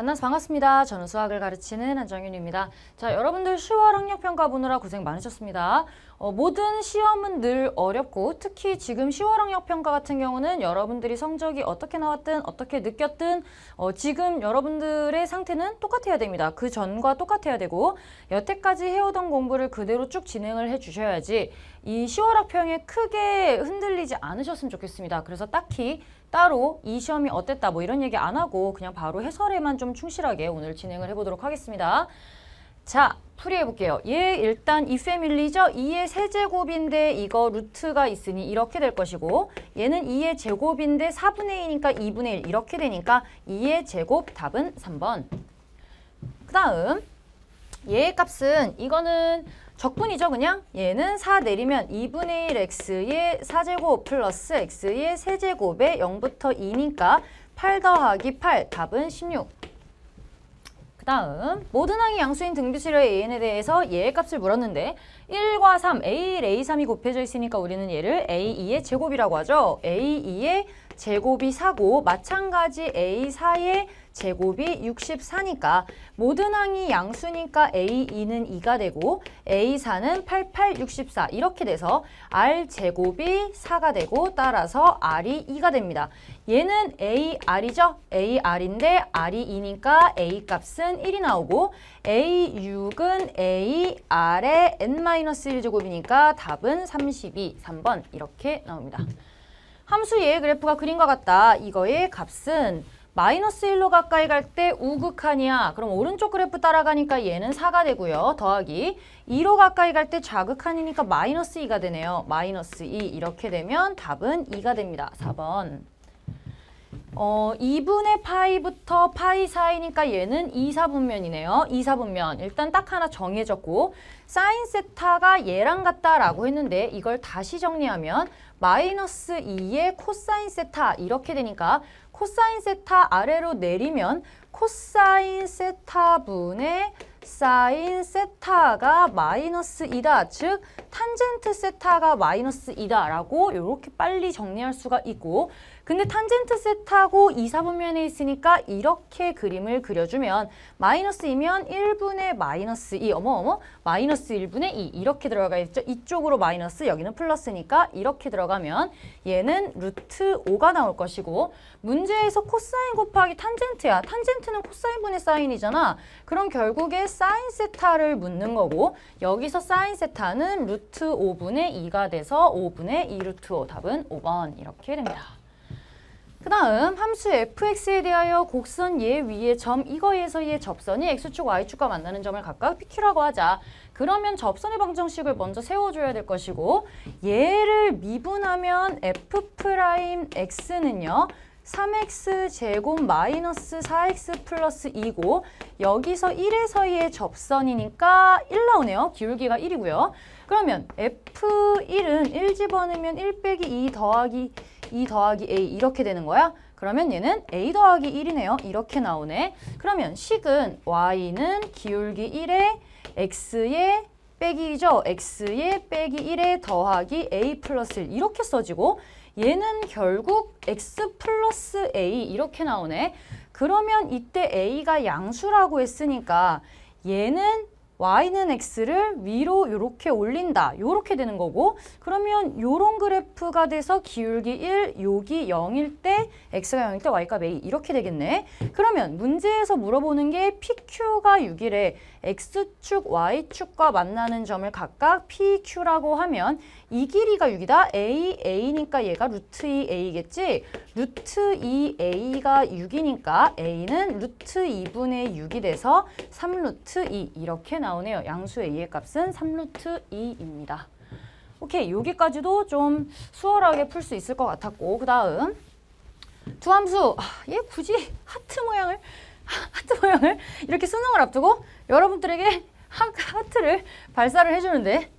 만나서 반갑습니다. 저는 수학을 가르치는 한정윤입니다. 자, 여러분들 10월 학력평가 보느라 고생 많으셨습니다. 모든 시험은 늘 어렵고 특히 지금 10월 학력평가 같은 경우는 여러분들이 성적이 어떻게 나왔든 어떻게 느꼈든 지금 여러분들의 상태는 똑같아야 됩니다. 그 전과 똑같아야 되고 여태까지 해오던 공부를 그대로 쭉 진행을 해주셔야지 이 10월 학평에 크게 흔들리지 않으셨으면 좋겠습니다. 그래서 딱히 따로 이 시험이 어땠다 뭐 이런 얘기 안 하고 그냥 바로 해설에만 좀 충실하게 오늘 진행을 해보도록 하겠습니다. 자, 풀이해볼게요. 얘 일단 이 패밀리죠? 2의 세제곱인데 이거 루트가 있으니 이렇게 될 것이고 얘는 2의 제곱인데 4분의 2니까 2분의 1 이렇게 되니까 2의 제곱 답은 3번. 그 다음 얘의 값은 이거는 적분이죠 그냥. 얘는 4 내리면 2분의 1 x의 4제곱 플러스 x의 세제곱에 0부터 2니까 8 더하기 8 답은 16. 그 다음 모든 항이 양수인 등비수열의 an에 대해서 얘의 값을 물었는데 1과 3, a1, a3이 곱해져 있으니까 우리는 얘를 a2의 제곱이라고 하죠. a2의 제곱이 4고 마찬가지 a4의 제곱이 64니까 모든 항이 양수니까 a2는 2가 되고 a4는 88, 64 이렇게 돼서 r제곱이 4가 되고 따라서 r이 2가 됩니다. 얘는 ar이죠? ar인데 r이 2니까 a 값은 1이 나오고 a6은 ar의 n-1제곱이니까 답은 32, 3번 이렇게 나옵니다. 함수 얘의 그래프가 그림과 같다. 이거의 값은 마이너스 1로 가까이 갈 때 우극한이야. 그럼 오른쪽 그래프 따라가니까 얘는 4가 되고요. 더하기 2로 가까이 갈 때 좌극한이니까 마이너스 2가 되네요. 마이너스 2 이렇게 되면 답은 2가 됩니다. 4번. 2분의 파이부터 파이 사이니까 얘는 2, 4분면이네요. 2, 4분면. 일단 딱 하나 정해졌고 사인 세타가 얘랑 같다라고 했는데 이걸 다시 정리하면 마이너스 2의 코사인 세타 이렇게 되니까 코사인 세타 아래로 내리면 코사인 세타분의 사인 세타가 마이너스 2다. 즉 탄젠트 세타가 마이너스 2다 라고 이렇게 빨리 정리할 수가 있고 근데 탄젠트 세타고 2, 4분면에 있으니까 이렇게 그림을 그려주면 마이너스 2면 1분의 마이너스 2 마이너스 1분의 2 이렇게 들어가 있죠. 이쪽으로 마이너스 여기는 플러스니까 이렇게 들어가면 얘는 루트 5가 나올 것이고 문제에서 코사인 곱하기 탄젠트야. 탄젠트는 코사인분의 사인이잖아. 그럼 결국에 사인 세타를 묻는 거고 여기서 사인 세타는 루트 5분의 2가 돼서 5분의 2 루트 5 답은 5번 이렇게 됩니다. 그 다음 함수 fx에 대하여 곡선 얘 위의 점 이거에서의 접선이 x축, y축과 만나는 점을 각각 pq라고 하자. 그러면 접선의 방정식을 먼저 세워줘야 될 것이고 얘를 미분하면 f'x는요. 3x 제곱 마이너스 4x 플러스 2고 여기서 1에서의 접선이니까 1 나오네요. 기울기가 1이고요. 그러면 f1은 1 집어넣으면 1 빼기 2 더하기 a 이렇게 되는 거야. 그러면 얘는 a 더하기 1이네요. 이렇게 나오네. 그러면 식은 y는 기울기 1에 x의 빼기 2죠. x의 빼기 1에 더하기 a 플러스 1 이렇게 써지고 얘는 결국 x 플러스 a 이렇게 나오네. 그러면 이때 a가 양수라고 했으니까 얘는 y는 x를 위로 이렇게 올린다. 이렇게 되는 거고 그러면 이런 그래프가 돼서 기울기 1, 여기 0일 때 x가 0일 때 y값 a 이렇게 되겠네. 그러면 문제에서 물어보는 게 pq가 6이래. x축, y축과 만나는 점을 각각 pq라고 하면 이 길이가 6이다. a니까 얘가 루트 2a겠지. 루트 2a가 6이니까 a는 루트 2분의 6이 돼서 3루트 2 이렇게 나오네요. 양수 a의 값은 3루트 2입니다. 오케이, 여기까지도 좀 수월하게 풀 수 있을 것 같았고 그 다음 두 함수 얘 굳이 하트 모양을 이렇게 수능을 앞두고 여러분들에게 하트를 발사를 해주는데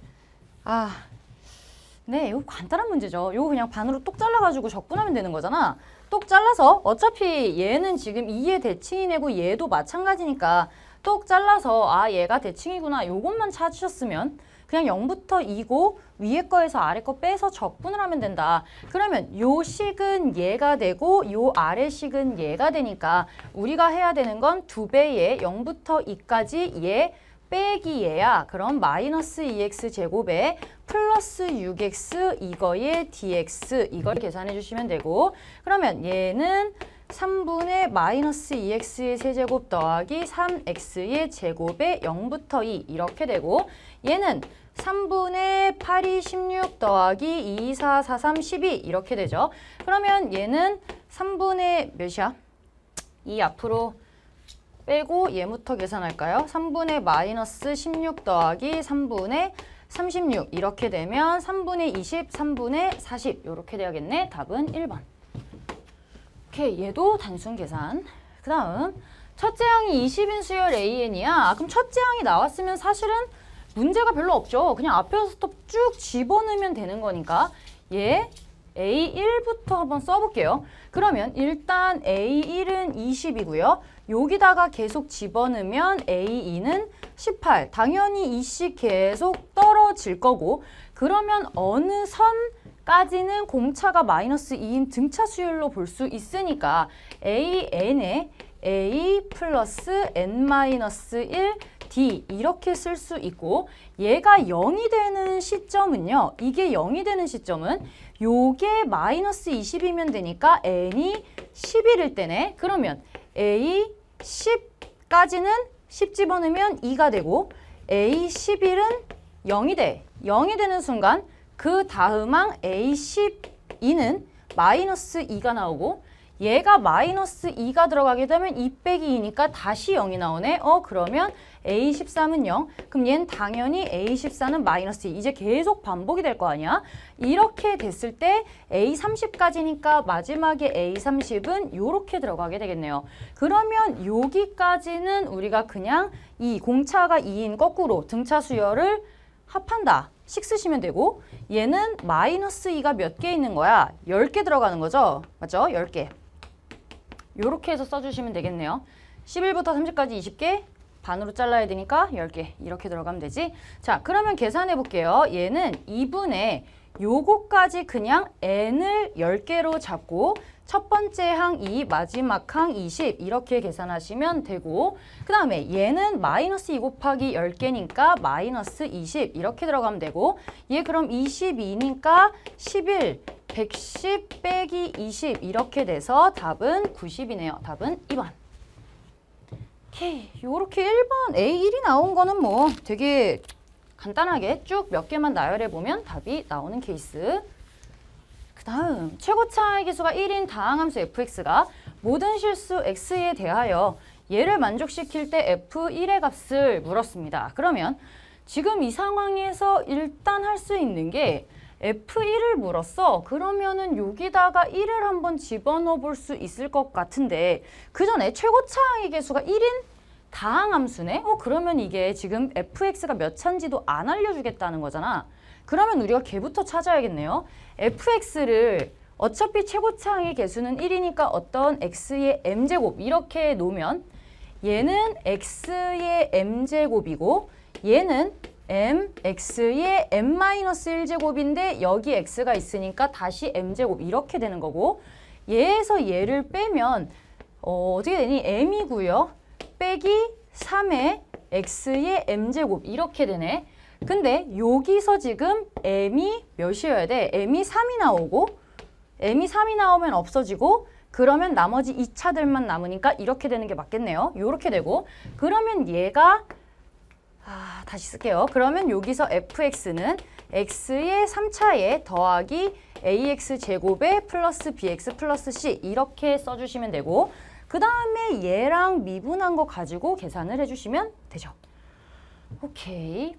네, 이거 간단한 문제죠. 이거 그냥 반으로 똑 잘라가지고 적분하면 되는 거잖아. 똑 잘라서 어차피 얘는 지금 2의 대칭이 내고 얘도 마찬가지니까 똑 잘라서 아 얘가 대칭이구나 요것만 찾으셨으면 그냥 0부터 2고 위에 거에서 아래 거 빼서 적분을 하면 된다. 그러면 요 식은 얘가 되고 요 아래 식은 얘가 되니까 우리가 해야 되는 건 2배의 0부터 2까지 얘 빼기 얘야. 그럼 마이너스 2x 제곱에 플러스 6x 이거의 dx 이걸 계산해 주시면 되고 그러면 얘는 3분의 마이너스 2x의 세제곱 더하기 3x의 제곱에 0부터 2 이렇게 되고 얘는 3분의 8이 16 더하기 2, 4, 4, 3, 12 이렇게 되죠. 그러면 얘는 3분의 몇이야? 2 앞으로 빼고 얘부터 계산할까요? 3분의 마이너스 16 더하기 3분의 36 이렇게 되면 3분의 20, 3분의 40 이렇게 돼야겠네. 답은 1번. 오케이, 얘도 단순 계산. 그 다음 첫째 항이 20인 수열 AN이야. 그럼 첫째 항이 나왔으면 사실은 문제가 별로 없죠. 그냥 앞에서부터 쭉 집어넣으면 되는 거니까 얘 A1부터 한번 써볼게요. 그러면 일단 A1은 20이고요. 여기다가 계속 집어넣으면 A2는 18. 당연히 이 식 계속 떨어질 거고 그러면 어느 선까지는 공차가 마이너스 2인 등차 수열로 볼 수 있으니까 AN에 A 플러스 N 마이너스 1 D 이렇게 쓸 수 있고 얘가 0이 되는 시점은요. 이게 0이 되는 시점은 요게 마이너스 20이면 되니까 N이 11일 때네. 그러면 A 10까지는 10 집어넣으면 2가 되고 A 11은 0이 돼. 0이 되는 순간 그 다음 항 A 12는 마이너스 2가 나오고 얘가 마이너스 2가 들어가게 되면 2 빼기 2니까 다시 0이 나오네. 그러면 A13은 0. 그럼 얘는 당연히 A14는 마이너스 2. 이제 계속 반복이 될 거 아니야? 이렇게 됐을 때 A30까지니까 마지막에 A30은 이렇게 들어가게 되겠네요. 그러면 여기까지는 우리가 그냥 이 공차가 2인 거꾸로 등차 수열을 합한다. 식 쓰시면 되고 얘는 마이너스 2가 몇 개 있는 거야? 10개 들어가는 거죠? 맞죠? 10개. 요렇게 해서 써주시면 되겠네요. 11부터 30까지 20개, 반으로 잘라야 되니까 10개 이렇게 들어가면 되지. 자, 그러면 계산해 볼게요. 얘는 2분의 요거까지 그냥 n을 10개로 잡고 첫 번째 항 2, 마지막 항 20 이렇게 계산하시면 되고 그 다음에 얘는 마이너스 2 곱하기 10개니까 마이너스 20 이렇게 들어가면 되고 얘 그럼 22니까 11, 110 빼기 20 이렇게 돼서 답은 90이네요. 답은 2번. 오케이, 요렇게 1번 A1이 나온 거는 뭐 되게 간단하게 쭉 몇 개만 나열해 보면 답이 나오는 케이스. 그 다음 최고차의 기수가 1인 다항함수 fx가 모든 실수 x에 대하여 얘를 만족시킬 때 f1의 값을 물었습니다. 그러면 지금 이 상황에서 일단 할 수 있는 게 F1을 물었어. 그러면은 여기다가 1을 한번 집어넣어 볼 수 있을 것 같은데 그 전에 최고차항의 개수가 1인 다항함수네? 그러면 이게 지금 fx가 몇 차인지도 안 알려주겠다는 거잖아. 그러면 우리가 걔부터 찾아야겠네요. fx를 어차피 최고차항의 개수는 1이니까 어떤 x의 m제곱 이렇게 놓으면 얘는 x의 m제곱이고 얘는 x의 m-1제곱인데 여기 x가 있으니까 다시 m제곱 이렇게 되는 거고 얘에서 얘를 빼면 어떻게 되니? m이고요. 빼기 3의 x의 m제곱 이렇게 되네. 근데 여기서 지금 m이 몇이어야 돼? m이 3이 나오고 m이 3이 나오면 없어지고 그러면 나머지 2차들만 남으니까 이렇게 되는 게 맞겠네요. 이렇게 되고 그러면 얘가 다시 쓸게요. 그러면 여기서 fx는 x의 3차에 더하기 ax 제곱에 플러스 bx 플러스 c 이렇게 써주시면 되고 그 다음에 얘랑 미분한 거 가지고 계산을 해주시면 되죠. 오케이.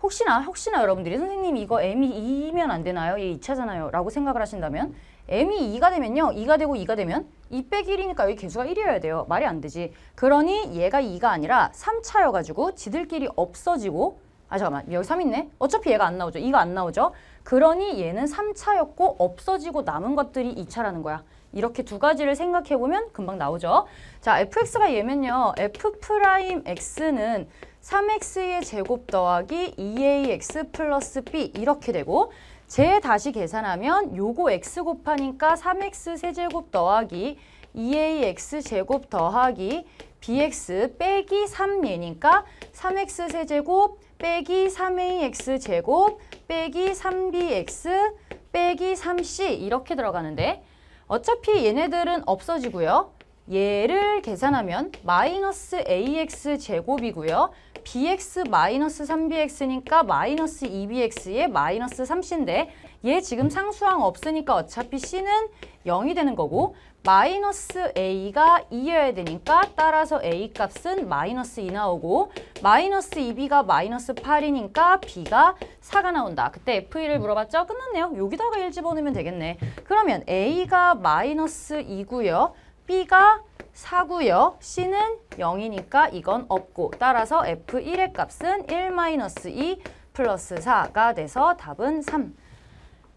혹시나 여러분들이 선생님 이거 m이 2면 안 되나요? 얘 2차잖아요. 라고 생각을 하신다면 m이 2가 되면요. 2가 되고 2가 되면 2 빼기 1이니까 여기 개수가 1이어야 돼요. 말이 안 되지. 그러니 얘가 2가 아니라 3차여가지고 지들끼리 없어지고 잠깐만 여기 3 있네. 어차피 얘가 안 나오죠. 2가 안 나오죠. 그러니 얘는 3차였고 없어지고 남은 것들이 2차라는 거야. 이렇게 두 가지를 생각해보면 금방 나오죠. 자, fx가 얘면요. f'x는 3x의 제곱 더하기 2ax 플러스 b 이렇게 되고 제 다시 계산하면 요거 x 곱하니까 3x 세제곱 더하기 2ax 제곱 더하기 bx 빼기 3얘니까 3x 세제곱 빼기 3ax 제곱 빼기 3bx 빼기 3c 이렇게 들어가는데 어차피 얘네들은 없어지고요. 얘를 계산하면 마이너스 ax 제곱이고요. bx 마이너스 3bx니까 마이너스 2bx에 마이너스 3c인데 얘 지금 상수항 없으니까 어차피 c는 0이 되는 거고 마이너스 a가 2여야 되니까 따라서 a 값은 마이너스 2 나오고 마이너스 2b가 마이너스 8이니까 b가 4가 나온다. 그때 f1을 물어봤죠? 끝났네요. 여기다가 1 집어넣으면 되겠네. 그러면 a가 마이너스 2고요. b가 4고요. c는 0이니까 이건 없고 따라서 f1의 값은 1-2 플러스 4가 돼서 답은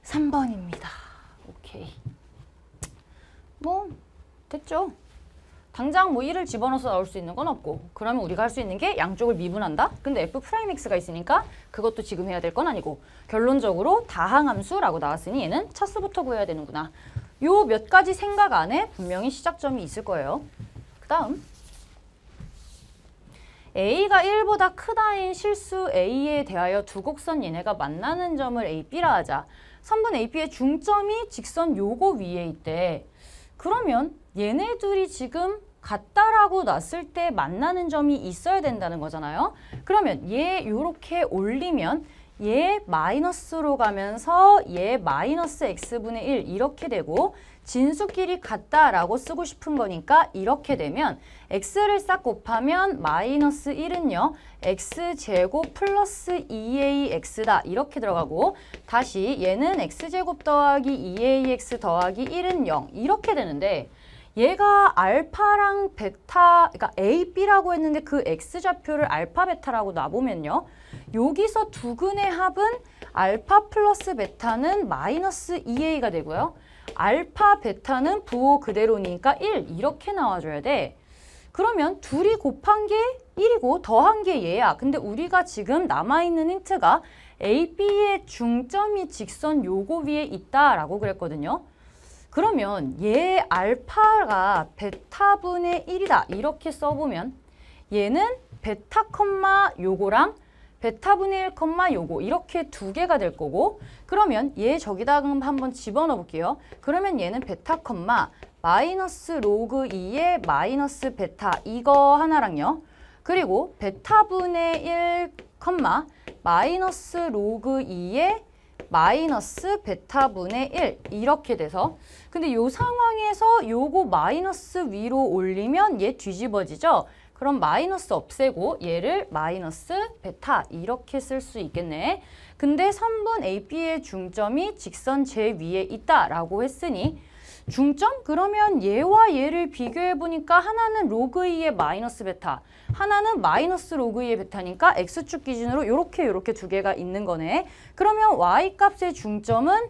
3번입니다. 오케이. 뭐 됐죠. 당장 뭐 1을 집어넣어서 나올 수 있는 건 없고 그러면 우리가 할 수 있는 게 양쪽을 미분한다? 근데 f'x가 있으니까 그것도 지금 해야 될 건 아니고 결론적으로 다항함수라고 나왔으니 얘는 차수부터 구해야 되는구나. 요 몇 가지 생각 안에 분명히 시작점이 있을 거예요. 그 다음 a가 1보다 크다인 실수 a에 대하여 두 곡선 얘네가 만나는 점을 a, b라 하자. 선분 a, b의 중점이 직선 요거 위에 있대. 그러면 얘네들이 지금 같다라고 놨을 때 만나는 점이 있어야 된다는 거잖아요. 그러면 얘 요렇게 올리면 얘 마이너스로 가면서 얘 마이너스 x분의 1 이렇게 되고 진수끼리 같다라고 쓰고 싶은 거니까 이렇게 되면 x를 싹 곱하면 마이너스 1은요. x제곱 플러스 2ax다 이렇게 들어가고 다시 얘는 x제곱 더하기 2ax 더하기 1은 0 이렇게 되는데 얘가 알파랑 베타, 그러니까 A, B라고 했는데 그 X좌표를 알파, 베타라고 놔보면요. 여기서 두 근의 합은 알파 플러스 베타는 마이너스 2A가 되고요. 알파, 베타는 부호 그대로니까 1 이렇게 나와줘야 돼. 그러면 둘이 곱한 게 1이고 더한 게 얘야. 근데 우리가 지금 남아있는 힌트가 A, B의 중점이 직선 요거 위에 있다라고 그랬거든요. 그러면 얘 알파가 베타분의 1이다 이렇게 써보면 얘는 베타 컴마 요거랑 베타분의 1 컴마 요거 이렇게 두 개가 될 거고 그러면 얘 저기다가 한번 집어넣어 볼게요. 그러면 얘는 베타 컴마 마이너스 로그 2의 마이너스 베타 이거 하나랑요. 그리고 베타분의 1 컴마 마이너스 로그 2의 마이너스 베타분의 1 이렇게 돼서 근데 요 상황에서 요거 마이너스 위로 올리면 얘 뒤집어지죠? 그럼 마이너스 없애고 얘를 마이너스 베타 이렇게 쓸 수 있겠네. 근데 선분 AB의 중점이 직선 제 위에 있다라고 했으니 중점? 그러면 얘와 얘를 비교해보니까 하나는 로그 2의 마이너스 베타, 하나는 마이너스 로그 2의 베타니까 x축 기준으로 요렇게 두 개가 있는 거네. 그러면 y값의 중점은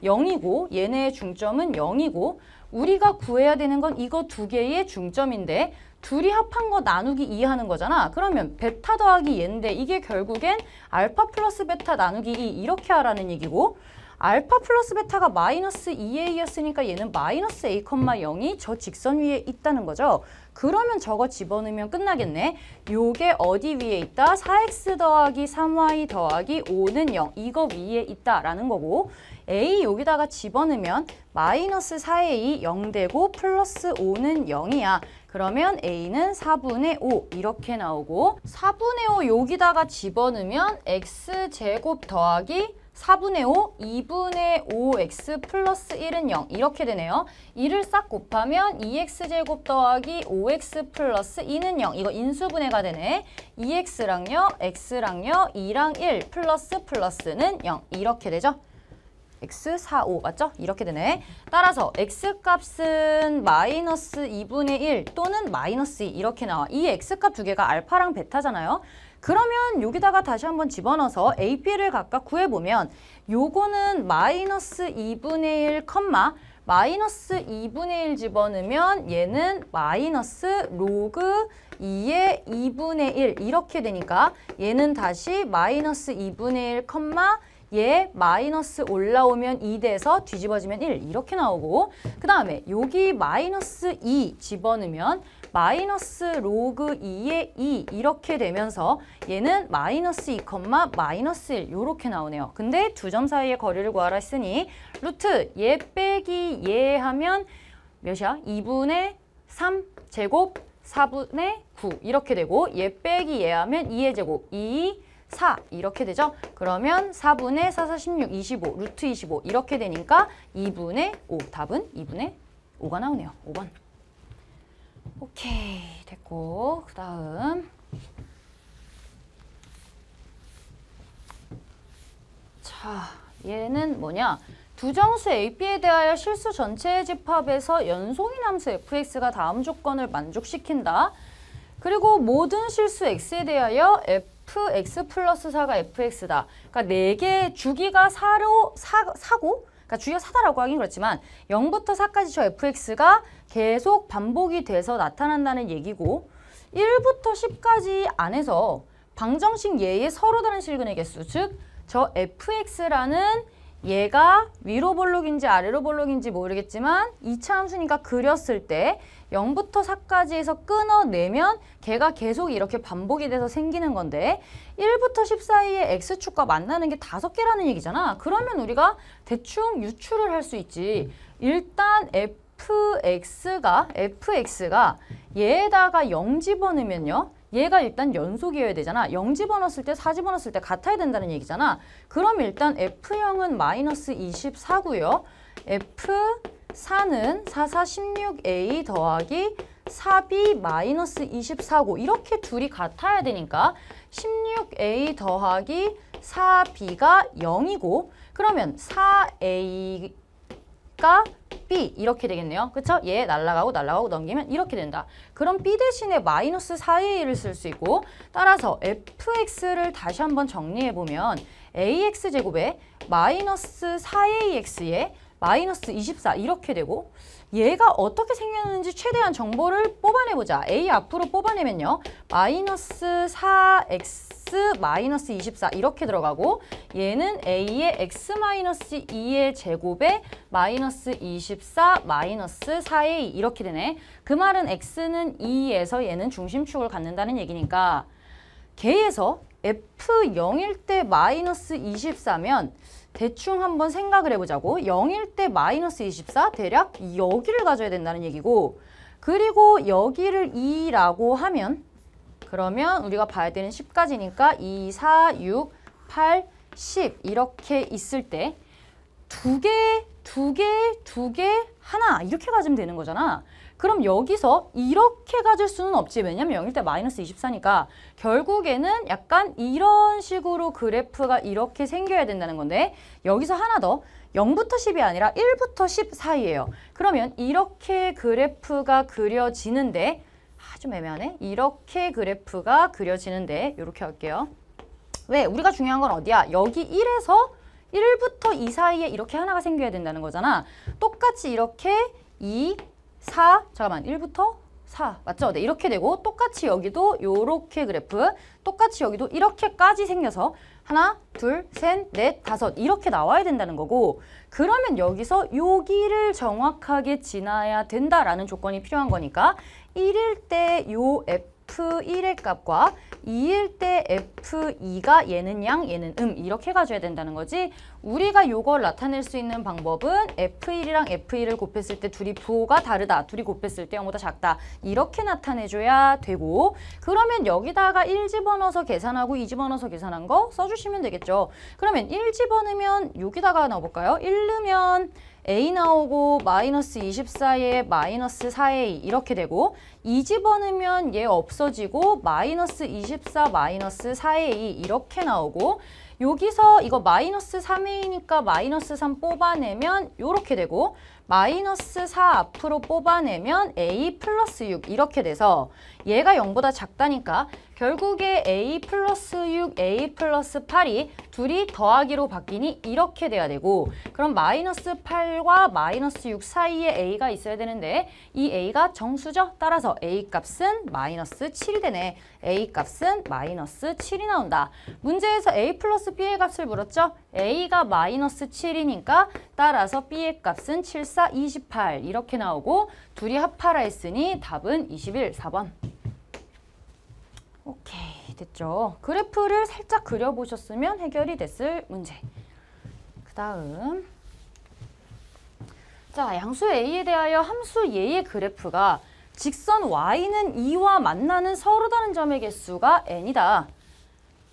0이고 얘네의 중점은 0이고 우리가 구해야 되는 건 이거 두 개의 중점인데 둘이 합한 거 나누기 2 하는 거잖아. 그러면 베타 더하기 얘인데 이게 결국엔 알파 플러스 베타 나누기 2 이렇게 하라는 얘기고 알파 플러스 베타가 마이너스 2a였으니까 얘는 마이너스 a, 0이 저 직선 위에 있다는 거죠. 그러면 저거 집어넣으면 끝나겠네. 요게 어디 위에 있다? 4x 더하기 3y 더하기 5는 0. 이거 위에 있다라는 거고 a 여기다가 집어넣으면 마이너스 4a 0 되고 플러스 5는 0이야. 그러면 a는 4분의 5 이렇게 나오고 4분의 5 여기다가 집어넣으면 x제곱 더하기 4분의 5, 2분의 5x 플러스 1은 0 이렇게 되네요. 2를 싹 곱하면 2x제곱 더하기 5x 플러스 2는 0 이거 인수분해가 되네. 2x랑요, x랑요, 2랑 1 플러스는 0 이렇게 되죠. x 4, 5 맞죠? 이렇게 되네. 따라서 x값은 마이너스 2분의 1 또는 마이너스 2 이렇게 나와. 이 x값 두 개가 알파랑 베타잖아요. 그러면 여기다가 다시 한번 집어넣어서 AP를 각각 구해보면 요거는 마이너스 2분의 1 컴마 마이너스 2분의 1 집어넣으면 얘는 마이너스 로그 2의 2분의 1 이렇게 되니까 얘는 다시 마이너스 2분의 1 컴마 얘 마이너스 올라오면 2 돼서 뒤집어지면 1 이렇게 나오고 그 다음에 여기 마이너스 2 집어넣으면 마이너스 로그 2의 2 이렇게 되면서 얘는 마이너스 2 컴마 마이너스 1 이렇게 나오네요. 근데 두 점 사이의 거리를 구하라 했으니 루트 얘 빼기 얘 하면 몇이야? 2분의 3 제곱 4분의 9 이렇게 되고 얘 빼기 얘 하면 2의 제곱 2, 4 이렇게 되죠. 그러면 4분의 4, 4, 16, 25 루트 25 이렇게 되니까 2분의 5 답은 2분의 5가 나오네요. 5번. 오케이 됐고 그 다음 자 얘는 뭐냐 두 정수 AP에 대하여 실수 전체의 집합에서 연속인 함수 fx가 다음 조건을 만족시킨다. 그리고 모든 실수 x에 대하여 fx 플러스 4가 fx다. 그러니까 4개 주기가 4고 그러니까 주기가 4다라고 하긴 그렇지만 0부터 4까지 저 fx가 계속 반복이 돼서 나타난다는 얘기고 1부터 10까지 안에서 방정식 예의 서로 다른 실근의 개수 즉 저 fx라는 얘가 위로 볼록인지 아래로 볼록인지 모르겠지만 2차 함수니까 그렸을 때 0부터 4까지 해서 끊어내면 걔가 계속 이렇게 반복이 돼서 생기는 건데 1부터 10 사이에 x축과 만나는 게 5개라는 얘기잖아. 그러면 우리가 대충 유추를 할 수 있지. 일단 fx가 얘에다가 0 집어넣으면요. 얘가 일단 연속이어야 되잖아. 0 집어넣었을 때 4 집어넣었을 때 같아야 된다는 얘기잖아. 그럼 일단 F0은 마이너스 24고요. F4는 4, 4, 16A 더하기 4B 마이너스 24고 이렇게 둘이 같아야 되니까 16A 더하기 4B가 0이고 그러면 4A가 B 이렇게 되겠네요. 그쵸? 얘 날라가고 넘기면 이렇게 된다. 그럼 B 대신에 마이너스 4의 1을 쓸 수 있고 따라서 fx를 다시 한번 정리해보면 ax제곱에 마이너스 4ax에 마이너스 24 이렇게 되고 얘가 어떻게 생겼는지 최대한 정보를 뽑아내보자. a 앞으로 뽑아내면요. 마이너스 4x 마이너스 24 이렇게 들어가고 얘는 a의 x 마이너스 2의 제곱에 마이너스 24 마이너스 4의 2 이렇게 되네. 그 말은 x는 2에서 얘는 중심축을 갖는다는 얘기니까 걔에서 f0일 때 마이너스 24면 대충 한번 생각을 해보자고. 0일 때 마이너스 24 대략 여기를 가져야 된다는 얘기고 그리고 여기를 2라고 하면 그러면 우리가 봐야 되는 10까지니까 2, 4, 6, 8, 10 이렇게 있을 때 두 개, 하나 이렇게 가지면 되는 거잖아. 그럼 여기서 이렇게 가질 수는 없지. 왜냐면 0일 때 마이너스 24니까 결국에는 약간 이런 식으로 그래프가 이렇게 생겨야 된다는 건데 여기서 하나 더 0부터 10이 아니라 1부터 10 사이예요. 그러면 이렇게 그래프가 그려지는데 좀 애매하네. 이렇게 그래프가 그려지는데 이렇게 할게요. 왜? 우리가 중요한 건 어디야? 여기 1에서 1부터 2 사이에 이렇게 하나가 생겨야 된다는 거잖아. 똑같이 이렇게 2, 4, 잠깐만 1부터 4 맞죠? 네, 이렇게 되고 똑같이 여기도 요렇게 그래프 똑같이 여기도 이렇게까지 생겨서 하나, 둘, 셋, 넷, 다섯 이렇게 나와야 된다는 거고 그러면 여기서 여기를 정확하게 지나야 된다라는 조건이 필요한 거니까 1일 때 요 F1의 값과 2일 때 F2가 얘는 양, 얘는 이렇게 가져야 된다는 거지. 우리가 요걸 나타낼 수 있는 방법은 F1이랑 F2를 곱했을 때 둘이 부호가 다르다. 둘이 곱했을 때 0보다 작다. 이렇게 나타내줘야 되고 그러면 여기다가 1 집어넣어서 계산하고 2 집어넣어서 계산한 거 써주시면 되겠죠. 그러면 1 집어넣으면 여기다가 넣어볼까요? 1 넣으면 A 나오고 마이너스 24에 마이너스 4A 이렇게 되고 2 집어넣으면 얘 없어지고 마이너스 24 마이너스 4A 이렇게 나오고 여기서 이거 마이너스 3A니까 마이너스 3 뽑아내면 이렇게 되고 마이너스 4 앞으로 뽑아내면 A 플러스 6 이렇게 돼서 얘가 0보다 작다니까 결국에 A 플러스 6, A 플러스 8이 둘이 더하기로 바뀌니 이렇게 돼야 되고 그럼 마이너스 8과 마이너스 6 사이에 A가 있어야 되는데 이 A가 정수죠? 따라서 A 값은 마이너스 7이 되네. A 값은 마이너스 7이 나온다. 문제에서 A 플러스 B의 값을 물었죠? A가 마이너스 7이니까 따라서 B의 값은 7, 4, 28 이렇게 나오고 둘이 합하라 했으니 답은 21, 4번. 오케이, 됐죠? 그래프를 살짝 그려보셨으면 해결이 됐을 문제. 그 다음 자, 양수 A에 대하여 함수 얘의 그래프가 직선 Y는 2와 만나는 서로 다른 점의 개수가 N이다.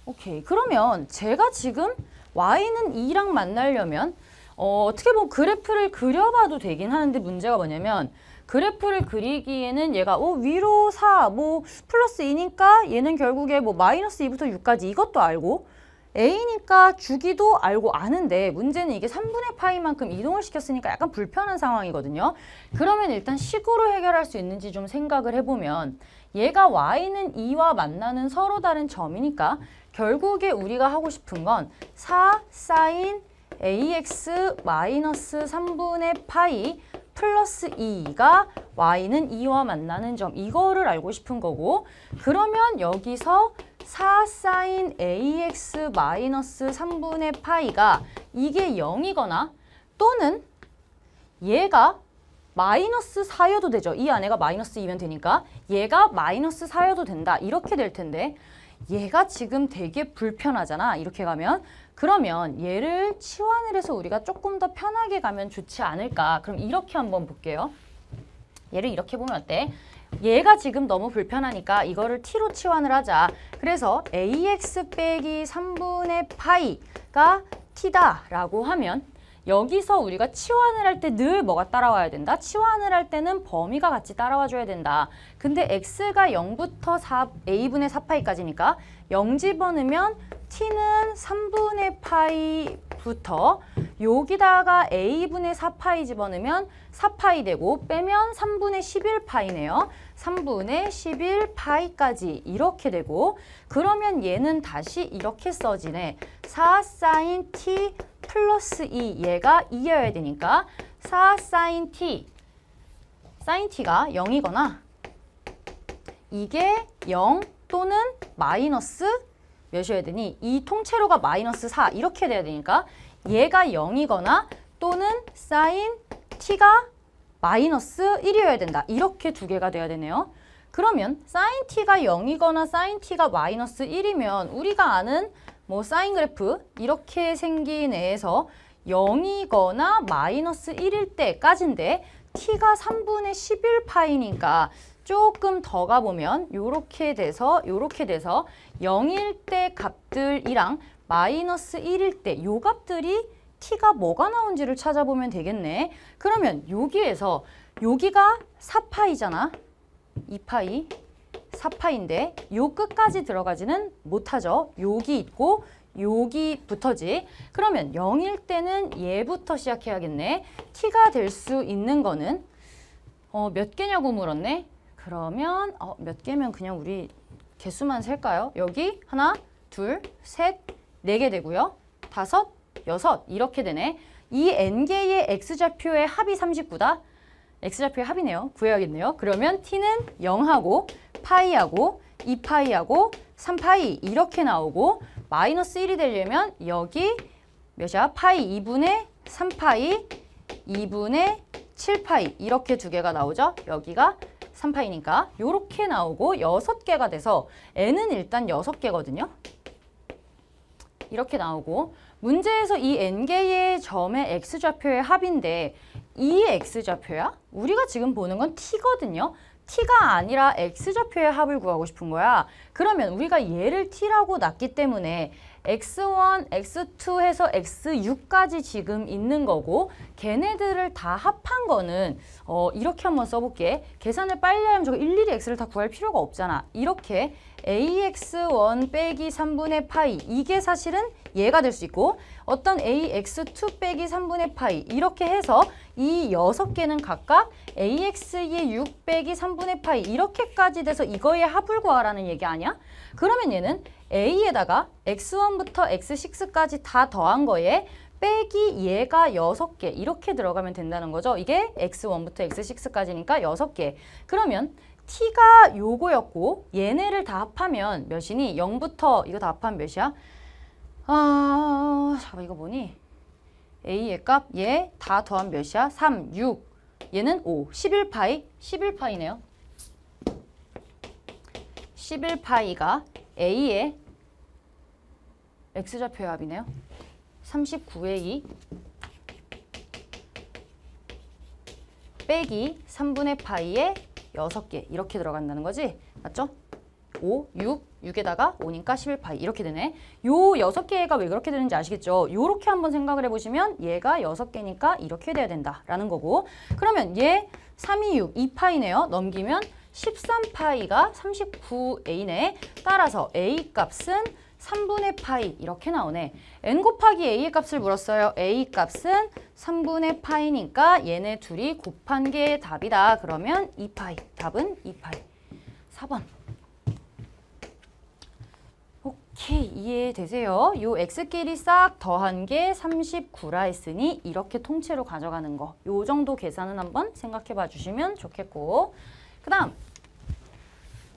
오케이, 그러면 제가 지금 Y는 2랑 만나려면 어떻게 보면 그래프를 그려봐도 되긴 하는데 문제가 뭐냐면 그래프를 그리기에는 얘가 위로 4, 플러스 2니까 얘는 결국에 마이너스 2부터 6까지 이것도 알고 A니까 주기도 알고 아는데 문제는 이게 3분의 파이만큼 이동을 시켰으니까 약간 불편한 상황이거든요. 그러면 일단 식으로 해결할 수 있는지 좀 생각을 해보면 얘가 Y는 2와 만나는 서로 다른 점이니까 결국에 우리가 하고 싶은 건 4 사인 AX 마이너스 3분의 파이 플러스 2가 Y는 2와 만나는 점 이거를 알고 싶은 거고 그러면 여기서 4 사인 AX 마이너스 3분의 파이가 이게 0이거나 또는 얘가 마이너스 4여도 되죠. 이 안에가 마이너스 2면 되니까 얘가 마이너스 4여도 된다. 이렇게 될 텐데 얘가 지금 되게 불편하잖아. 이렇게 가면 그러면 얘를 치환을 해서 우리가 조금 더 편하게 가면 좋지 않을까. 그럼 이렇게 한번 볼게요. 얘를 이렇게 보면 어때? 얘가 지금 너무 불편하니까 이거를 t로 치환을 하자. 그래서 ax 빼기 3분의 파이가 t다라고 하면 여기서 우리가 치환을 할 때 늘 뭐가 따라와야 된다? 치환을 할 때는 범위가 같이 따라와 줘야 된다. 근데 x가 0부터 a분의 4파이까지니까 0 집어넣으면 t는 3분의 파이부터 여기다가 a분의 4파이 집어넣으면 4파이 되고 빼면 3분의 11파이네요. 3분의 11파이까지 이렇게 되고 그러면 얘는 다시 이렇게 써지네. 4 사인 t 플러스 2 얘가 2여야 되니까 4 사인 t 사인 t가 0이거나 이게 0 또는 마이너스 몇이어야 되니? 이 통째로가 마이너스 4 이렇게 돼야 되니까 얘가 0이거나 또는 사인 t가 마이너스 1이어야 된다. 이렇게 두 개가 돼야 되네요. 그러면 사인 t가 0이거나 사인 t가 마이너스 1이면 우리가 아는 사인 그래프 이렇게 생긴 애에서 0이거나 마이너스 1일 때까지인데 t가 3분의 11파이니까 조금 더 가보면 요렇게 돼서 0일 때 값들이랑 마이너스 1일 때 요 값들이 t가 뭐가 나온지를 찾아보면 되겠네. 그러면 여기에서 여기가 4파이잖아. 2파이, 4파인데 요 끝까지 들어가지는 못하죠. 여기 있고 여기부터지. 그러면 0일 때는 얘부터 시작해야겠네. t가 될 수 있는 거는 몇 개냐고 물었네. 그러면 몇 개면 그냥 우리 개수만 셀까요? 여기 하나, 둘, 셋, 4개 되고요. 5, 6 이렇게 되네. 이 n개의 x좌표의 합이 39다. x좌표의 합이네요. 구해야겠네요. 그러면 t는 0하고 파이하고 2파이하고 3파이 이렇게 나오고 마이너스 1이 되려면 여기 몇이야? 파이 2분의 3파이 2분의 7파이 이렇게 두 개가 나오죠. 여기가 3파이니까 이렇게 나오고 6개가 돼서 n은 일단 6개거든요. 이렇게 나오고 문제에서 이 n개의 점의 x좌표의 합인데 이 x좌표야? 우리가 지금 보는 건 t거든요. t가 아니라 x좌표의 합을 구하고 싶은 거야. 그러면 우리가 얘를 t라고 놨기 때문에 x1, x2 해서 x6까지 지금 있는 거고 걔네들을 다 합한 거는 이렇게 한번 써볼게. 계산을 빨리 하면 저거 일일이 x를 다 구할 필요가 없잖아. 이렇게 ax1 빼기 3분의 파이 이게 사실은 얘가 될 수 있고 어떤 ax2 빼기 3분의 파이 이렇게 해서 이 6개는 각각 ax의 6 빼기 3분의 파이 이렇게까지 돼서 이거의 합을 구하라는 얘기 아니야? 그러면 얘는 a에다가 x1부터 x6까지 다 더한 거에 빼기 얘가 6개 이렇게 들어가면 된다는 거죠. 이게 x1부터 x6까지니까 6개. 그러면 t가 요거였고 얘네를 다 합하면 몇이니? 0부터 이거 다 합하면 몇이야? 잠깐 이거 뭐니? a의 값 얘 다 더하면 몇이야? 3, 6. 얘는 5. 11파이. 11파이네요. 11파이가 a의 x좌표의 합이네요. 39의 2 빼기 3분의 파이의 6개 이렇게 들어간다는 거지? 맞죠? 5, 6, 6에다가 5니까 11파이 이렇게 되네. 요 6개가 왜 그렇게 되는지 아시겠죠? 요렇게 한번 생각을 해보시면 얘가 6개니까 이렇게 돼야 된다라는 거고 그러면 얘 3, 2, 6, 2파이네요. 넘기면 13파이가 39a네. 따라서 a 값은 3분의 파이 이렇게 나오네. n 곱하기 a의 값을 물었어요. a 값은 3분의 파이니까 얘네 둘이 곱한 게 답이다. 그러면 2파이. 답은 2파이. 4번. 오케이. 이해되세요? 요 x끼리 싹 더한 게 39라 했으니 이렇게 통째로 가져가는 거. 요 정도 계산은 한번 생각해 봐 주시면 좋겠고 그 다음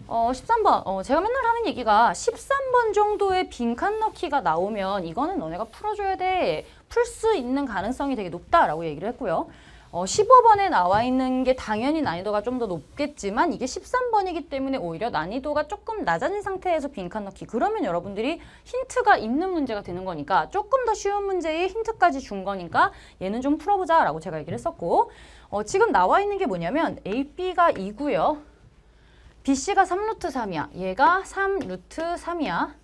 13번. 제가 맨날 하는 얘기가 13번 정도의 빈칸 넣기가 나오면 이거는 너네가 풀어줘야 돼. 풀 수 있는 가능성이 되게 높다라고 얘기를 했고요. 15번에 나와 있는 게 당연히 난이도가 좀 더 높겠지만 이게 13번이기 때문에 오히려 난이도가 조금 낮아진 상태에서 빈칸 넣기. 그러면 여러분들이 힌트가 있는 문제가 되는 거니까 조금 더 쉬운 문제에 힌트까지 준 거니까 얘는 좀 풀어보자 라고 제가 얘기를 했었고 지금 나와 있는 게 뭐냐면 A, B가 2고요. BC가 3루트 3이야. 얘가 3루트 3이야.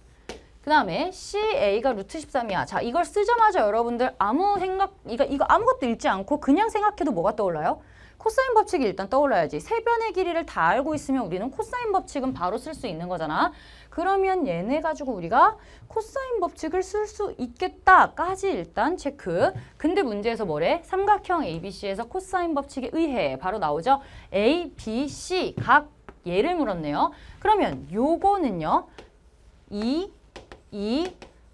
그 다음에 CA가 루트 13이야. 자, 이걸 쓰자마자 여러분들 아무 생각, 이거 아무것도 읽지 않고 그냥 생각해도 뭐가 떠올라요? 코사인 법칙이 일단 떠올라야지. 세변의 길이를 다 알고 있으면 우리는 코사인 법칙은 바로 쓸 수 있는 거잖아. 그러면 얘네 가지고 우리가 코사인 법칙을 쓸 수 있겠다까지 일단 체크. 근데 문제에서 뭐래? 삼각형 ABC에서 코사인 법칙에 의해 바로 나오죠. A, B, C 각 얘를 물었네요. 그러면 요거는요. 2,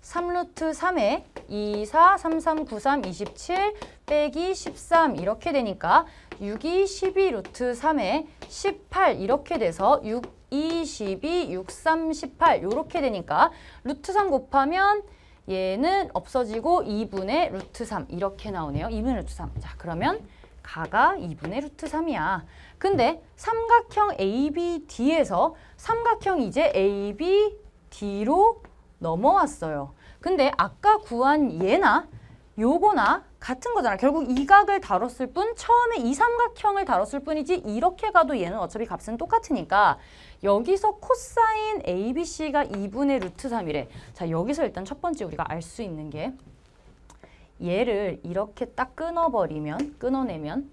3루트 3에 2, 4, 3, 3, 9, 3, 27 빼기 13 이렇게 되니까 6, 2, 12 루트 3에 18 이렇게 돼서 6, 2, 12, 6, 3, 18 이렇게 되니까 루트 3 곱하면 얘는 없어지고 2분의 루트 3 이렇게 나오네요. 2분의 루트 3. 자, 그러면 가가 2분의 루트 3이야. 근데 삼각형 ABD에서 삼각형 이제 ABD로 넘어왔어요. 근데 아까 구한 얘나 요거나 같은 거잖아. 결국 이 각을 다뤘을 뿐 처음에 이 삼각형을 다뤘을 뿐이지 이렇게 가도 얘는 어차피 값은 똑같으니까 여기서 코사인 ABC가 2분의 루트 3이래. 자, 여기서 일단 첫 번째 우리가 알 수 있는 게 얘를 이렇게 딱 끊어내면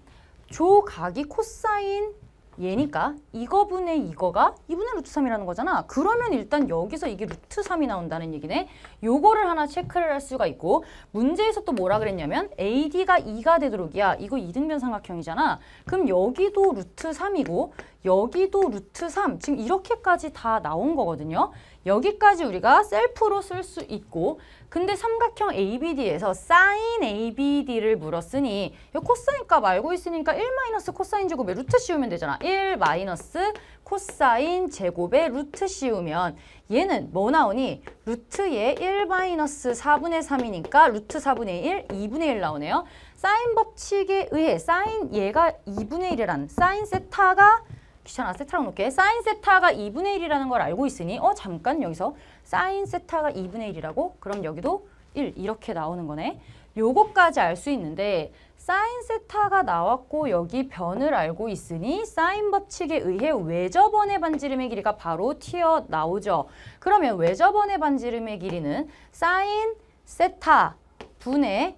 조각이 코사인 얘니까 이거분의 이거가 2분의 루트 3이라는 거잖아. 그러면 일단 여기서 이게 루트 3이 나온다는 얘기네. 요거를 하나 체크를 할 수가 있고 문제에서 또 뭐라 그랬냐면 AD가 2가 되도록이야. 이거 이등변 삼각형이잖아. 그럼 여기도 루트 3이고 여기도 루트 3. 지금 이렇게까지 다 나온 거거든요. 여기까지 우리가 셀프로 쓸 수 있고 근데 삼각형 ABD에서 사인 ABD를 물었으니 코사인 값 알고 있으니까 1 마이너스 코사인 제곱에 루트 씌우면 되잖아. 1 마이너스 코사인 제곱에 루트 씌우면 얘는 뭐 나오니? 루트에 1 마이너스 4분의 3이니까 루트 4분의 1, 2분의 1 나오네요. 사인 법칙에 의해 사인 얘가 2분의 1이란 사인 세타가 귀찮아. 세타라고 놓을게. 사인 세타가 2분의 1이라는 걸 알고 있으니 잠깐 여기서 사인 세타가 2분의 1이라고? 그럼 여기도 1 이렇게 나오는 거네. 요거까지 알 수 있는데 사인 세타가 나왔고 여기 변을 알고 있으니 사인 법칙에 의해 외접원의 반지름의 길이가 바로 튀어나오죠. 그러면 외접원의 반지름의 길이는 사인 세타 분의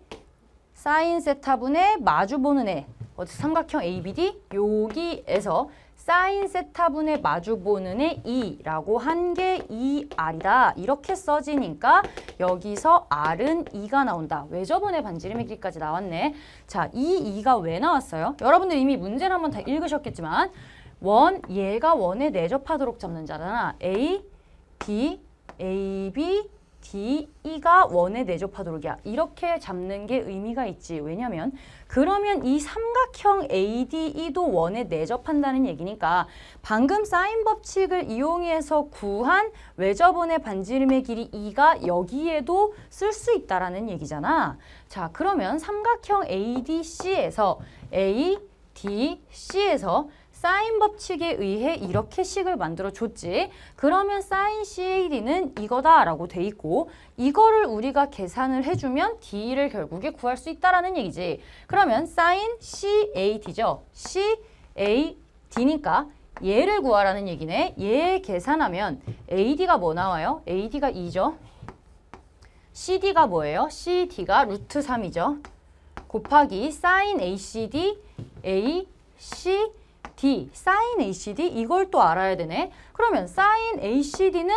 마주보는 애 삼각형 ABD 여기에서 사인 세타분의 마주보는 애 2라고 한 게 2R이다. 이렇게 써지니까 여기서 R은 2가 나온다. 외접원의 반지름의 길이까지 나왔네. 자, 이 2가 왜 나왔어요? 여러분들 이미 문제를 한번 다 읽으셨겠지만 얘가 원에 내접하도록 잡는 자잖아. A, B, A, B, D, E가 원에 내접하도록이야. 이렇게 잡는 게 의미가 있지. 왜냐면 그러면 이 삼각형 ADE도 원에 내접한다는 얘기니까 방금 사인 법칙을 이용해서 구한 외접원의 반지름의 길이 E가 여기에도 쓸 수 있다라는 얘기잖아. 자, 그러면 삼각형 ADC에서 ADC에서 사인 법칙에 의해 이렇게 식을 만들어 줬지. 그러면 사인 CAD는 이거다라고 돼 있고 이거를 우리가 계산을 해주면 D를 결국에 구할 수 있다라는 얘기지. 그러면 사인 CAD죠. CAD니까 얘를 구하라는 얘기네. 얘 계산하면 AD가 뭐 나와요? AD가 2죠. CD가 뭐예요? CD가 루트 3이죠. 곱하기 사인 ACD, AC D, 사인 ACD 이걸 또 알아야 되네. 그러면 사인 ACD는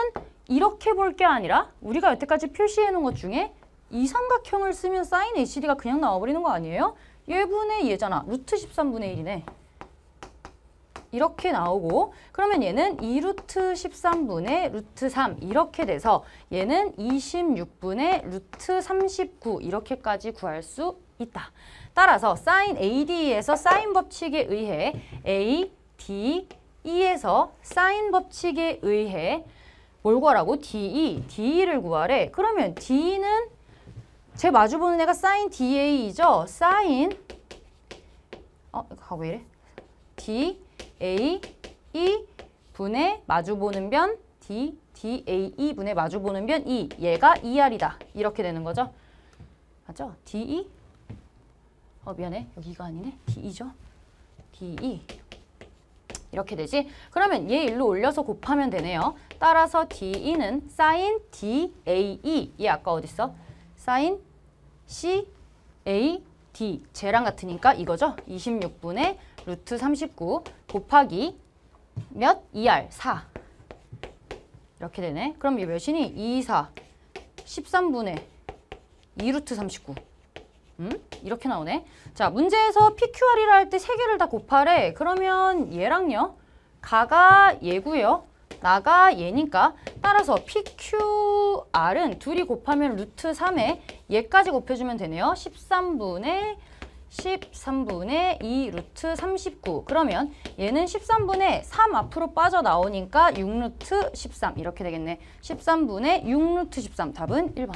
이렇게 볼 게 아니라 우리가 여태까지 표시해 놓은 것 중에 이 삼각형을 쓰면 사인 ACD가 그냥 나와버리는 거 아니에요? 얘분의 얘잖아. 루트 13분의 1이네. 이렇게 나오고 그러면 얘는 2루트 13분의 루트 3 이렇게 돼서 얘는 26분의 루트 39 이렇게까지 구할 수 있다. 따라서 사인 AD에서 사인 법칙에 의해 ADE에서 사인 법칙에 의해 뭘 구하라고? DE를 구하래. 그러면 D는 제 마주보는 애가 사인 DA이죠? 사인 왜 이래? DAE 분의 마주보는 변 DAE 분의 마주보는 변 E 얘가 2R이다. 이렇게 되는 거죠. 맞죠? DE 미안해. 여기가 아니네. DE죠. DE. 이렇게 되지? 그러면 얘 일로 올려서 곱하면 되네요. 따라서 DE는 사인 DAE. 얘 아까 어딨어? 사인 CAD. 쟤랑 같으니까 이거죠? 26분의 루트 39 곱하기 몇? 2R. 4. 이렇게 되네. 그럼 얘 몇이니? 2, 4. 13분의 2루트 39. 이렇게 나오네. 자, 문제에서 PQR이라 할 때 세 개를 다 곱하래. 그러면 얘랑요. 가가 얘고요. 나가 얘니까 따라서 PQR은 둘이 곱하면 루트 3에 얘까지 곱해주면 되네요. 13분의 2 루트 39. 그러면 얘는 13분의 3 앞으로 빠져나오니까 6루트 13 이렇게 되겠네. 13분의 6루트 13. 답은 1번.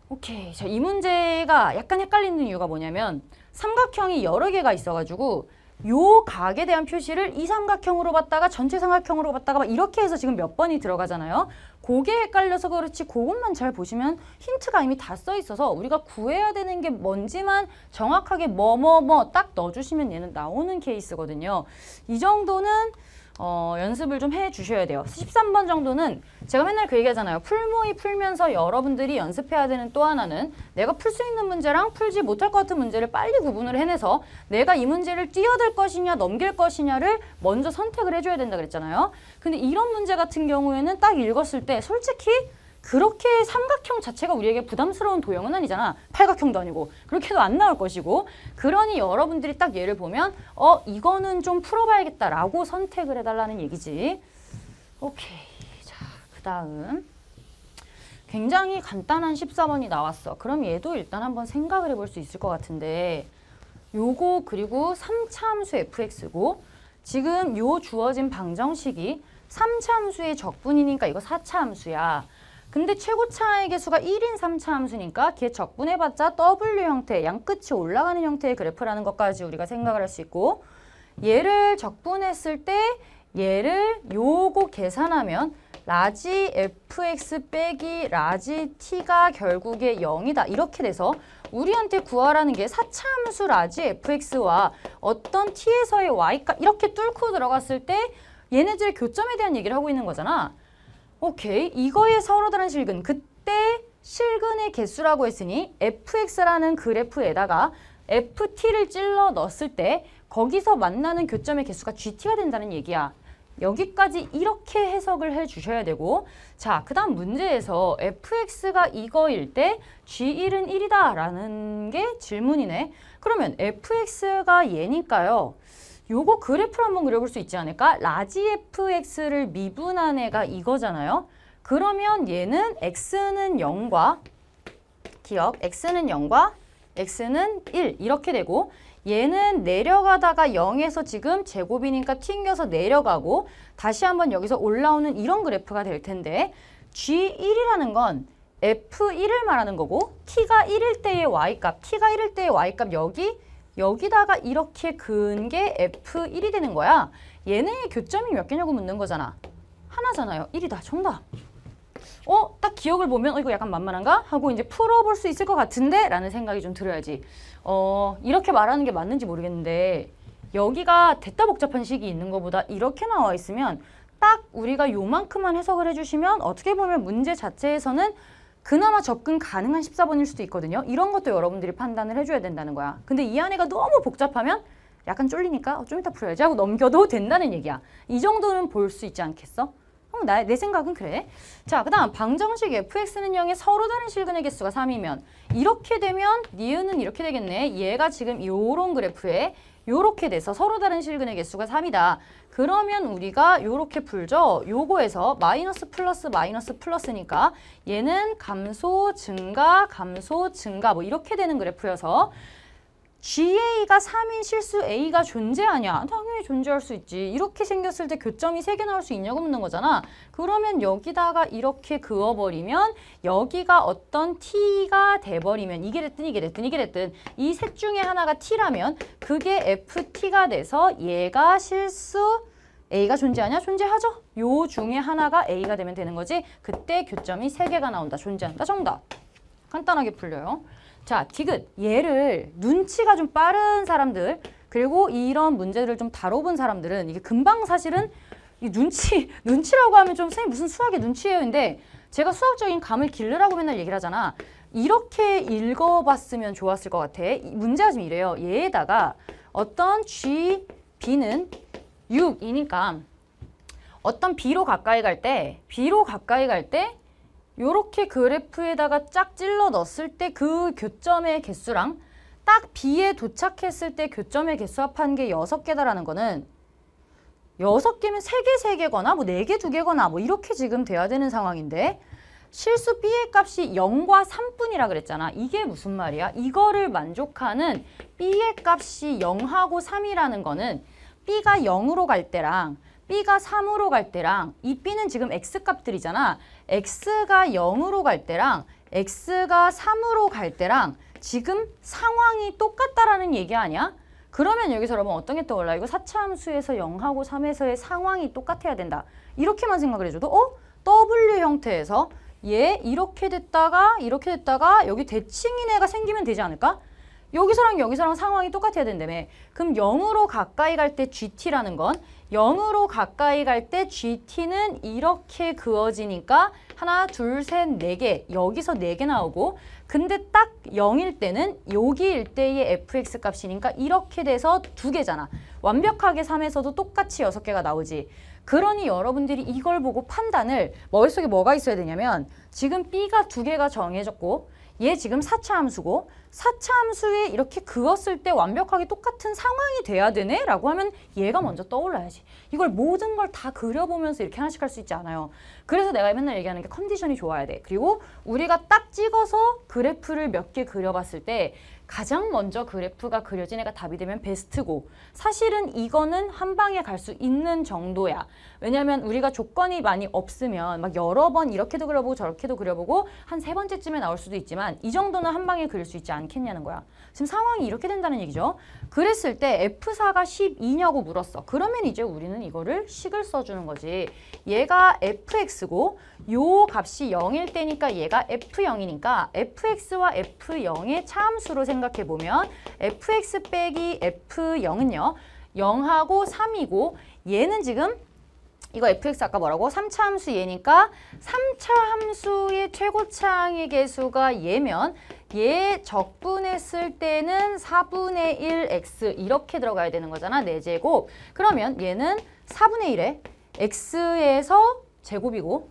오케이. 자, 이 문제가 약간 헷갈리는 이유가 뭐냐면 삼각형이 여러 개가 있어가지고 요 각에 대한 표시를 이 삼각형으로 봤다가 전체 삼각형으로 봤다가 막 이렇게 해서 지금 몇 번이 들어가잖아요. 그게 헷갈려서 그렇지 그것만 잘 보시면 힌트가 이미 다 써 있어서 우리가 구해야 되는 게 뭔지만 정확하게 딱 넣어주시면 얘는 나오는 케이스거든요. 이 정도는 연습을 좀 해주셔야 돼요. 13번 정도는 제가 맨날 그 얘기하잖아요. 풀모의 풀면서 여러분들이 연습해야 되는 또 하나는 내가 풀 수 있는 문제랑 풀지 못할 것 같은 문제를 빨리 구분을 해내서 내가 이 문제를 뛰어들 것이냐 넘길 것이냐를 먼저 선택을 해줘야 된다 그랬잖아요. 근데 이런 문제 같은 경우에는 딱 읽었을 때 솔직히 그렇게 삼각형 자체가 우리에게 부담스러운 도형은 아니잖아. 팔각형도 아니고. 그렇게도 안 나올 것이고. 그러니 여러분들이 딱 얘를 보면 이거는 좀 풀어봐야겠다라고 선택을 해달라는 얘기지. 오케이. 자, 그 다음. 굉장히 간단한 14번이 나왔어. 그럼 얘도 일단 한번 생각을 해볼 수 있을 것 같은데 요거 그리고 3차 함수 fx고 지금 요 주어진 방정식이 3차 함수의 적분이니까 이거 4차 함수야. 근데 최고차의 개수가 1인 3차 함수니까 걔 적분해봤자 W 형태, 양끝이 올라가는 형태의 그래프라는 것까지 우리가 생각을 할 수 있고 얘를 적분했을 때 얘를 요거 계산하면 라지 fx 빼기 라지 t가 결국에 0이다. 이렇게 돼서 우리한테 구하라는 게 4차 함수 라지 fx와 어떤 t에서의 y값 이렇게 뚫고 들어갔을 때 얘네들의 교점에 대한 얘기를 하고 있는 거잖아. 오케이. 이거의 서로 다른 실근. 그때 실근의 개수라고 했으니 fx라는 그래프에다가 ft를 찔러 넣었을 때 거기서 만나는 교점의 개수가 GT가 된다는 얘기야. 여기까지 이렇게 해석을 해주셔야 되고 자, 그 다음 문제에서 fx가 이거일 때 g1은 1이다 라는 게 질문이네. 그러면 fx가 얘니까요. 요거 그래프를 한번 그려볼 수 있지 않을까? 라지 fx를 미분한 애가 이거잖아요. 그러면 얘는 x는 0과 기억, x는 0과 x는 1 이렇게 되고 얘는 내려가다가 0에서 지금 제곱이니까 튕겨서 내려가고 다시 한번 여기서 올라오는 이런 그래프가 될 텐데 G1이라는 건 F1을 말하는 거고 t가 1일 때의 y값, t가 1일 때의 y값 여기다가 이렇게 그은 게 F1이 되는 거야. 얘네의 교점이 몇 개냐고 묻는 거잖아. 하나잖아요. 1이다. 정답. 딱 기억을 보면 이거 약간 만만한가? 하고 이제 풀어볼 수 있을 것 같은데? 라는 생각이 좀 들어야지. 이렇게 말하는 게 맞는지 모르겠는데 여기가 됐다 복잡한 식이 있는 것보다 이렇게 나와 있으면 딱 우리가 요만큼만 해석을 해주시면 어떻게 보면 문제 자체에서는 그나마 접근 가능한 14번일 수도 있거든요. 이런 것도 여러분들이 판단을 해줘야 된다는 거야. 근데 이 안에가 너무 복잡하면 약간 쫄리니까 좀 이따 풀어야지 하고 넘겨도 된다는 얘기야. 이 정도는 볼 수 있지 않겠어? 내 생각은 그래. 자, 그 다음 방정식 fx는 0에 서로 다른 실근의 개수가 3이면 이렇게 되면 니은은 이렇게 되겠네. 얘가 지금 요런 그래프에 요렇게 돼서 서로 다른 실근의 개수가 3이다. 그러면 우리가 요렇게 풀죠. 요거에서 마이너스 플러스 마이너스 플러스니까 얘는 감소 증가 감소 증가 뭐 이렇게 되는 그래프여서 GA가 3인 실수 A가 존재하냐? 당연히 존재할 수 있지. 이렇게 생겼을 때 교점이 3개 나올 수 있냐고 묻는 거잖아. 그러면 여기다가 이렇게 그어버리면 여기가 어떤 T가 돼버리면 이게 됐든 이게 됐든 이게 됐든 이 셋 중에 하나가 T라면 그게 FT가 돼서 얘가 실수 A가 존재하냐? 존재하죠. 요 중에 하나가 A가 되면 되는 거지. 그때 교점이 3개가 나온다. 존재한다. 정답. 간단하게 풀려요. 자, 디귿. 얘를 눈치가 좀 빠른 사람들 그리고 이런 문제를 좀 다뤄본 사람들은 이게 금방 사실은 이 눈치라고 하면 좀 선생님 무슨 수학의 눈치예요인데 제가 수학적인 감을 기르라고 맨날 얘기를 하잖아. 이렇게 읽어봤으면 좋았을 것 같아. 문제가 좀 이래요. 얘에다가 어떤 G, B는 6이니까 어떤 B로 가까이 갈 때 요렇게 그래프에다가 쫙 찔러 넣었을 때 그 교점의 개수랑 딱 B에 도착했을 때 교점의 개수 합한 게 6개다라는 거는 6개면 3개, 3개거나 뭐 4개, 2개거나 뭐 이렇게 지금 돼야 되는 상황인데 실수 B의 값이 0과 3뿐이라 그랬잖아. 이게 무슨 말이야? 이거를 만족하는 B의 값이 0하고 3이라는 거는 B가 0으로 갈 때랑 B가 3으로 갈 때랑 이 B는 지금 X값들이잖아. X가 0으로 갈 때랑 X가 3으로 갈 때랑 지금 상황이 똑같다라는 얘기 아니야? 그러면 여기서 여러분 어떤 게 떠올라? 이거 4차 함수에서 0하고 3에서의 상황이 똑같아야 된다. 이렇게만 생각을 해줘도 W 형태에서 얘 이렇게 됐다가 여기 대칭인 애가 생기면 되지 않을까? 여기서랑 상황이 똑같아야 된다며. 그럼 0으로 가까이 갈 때 GT라는 건 0으로 가까이 갈 때 GT는 이렇게 그어지니까 하나, 둘, 셋, 4개. 여기서 4개 나오고 근데 딱 0일 때는 여기일 때의 fx 값이니까 이렇게 돼서 2개잖아. 완벽하게 3에서도 똑같이 6개가 나오지. 그러니 여러분들이 이걸 보고 판단을 머릿속에 뭐가 있어야 되냐면 지금 B가 2개가 정해졌고 얘 지금 4차 함수고 4차 함수에 이렇게 그었을 때 완벽하게 똑같은 상황이 돼야 되네? 라고 하면 얘가 먼저 떠올라야지. 이걸 모든 걸 다 그려보면서 이렇게 하나씩 할 수 있지 않아요. 그래서 내가 맨날 얘기하는 게 컨디션이 좋아야 돼. 그리고 우리가 딱 찍어서 그래프를 몇 개 그려봤을 때 가장 먼저 그래프가 그려진 애가 답이 되면 베스트고 사실은 이거는 한 방에 갈 수 있는 정도야. 왜냐면 우리가 조건이 많이 없으면 막 여러 번 이렇게도 그려보고 저렇게도 그려보고 한 3번째쯤에 나올 수도 있지만 이 정도는 한 방에 그릴 수 있지 않겠냐는 거야. 지금 상황이 이렇게 된다는 얘기죠. 그랬을 때 F4가 12냐고 물었어. 그러면 이제 우리는 이거를 식을 써주는 거지. 얘가 fx고 요 값이 0일 때니까 얘가 f0이니까 fx와 f0의 차함수로 생각해보면 fx 빼기 f0은요. 0하고 3이고 얘는 지금 이거 fx 아까 뭐라고? 3차 함수 얘니까 3차 함수의 최고차항의 개수가 얘면 얘 적분했을 때는 4분의 1x 이렇게 들어가야 되는 거잖아. 4제곱. 그러면 얘는 4분의 1에 x에서 제곱이고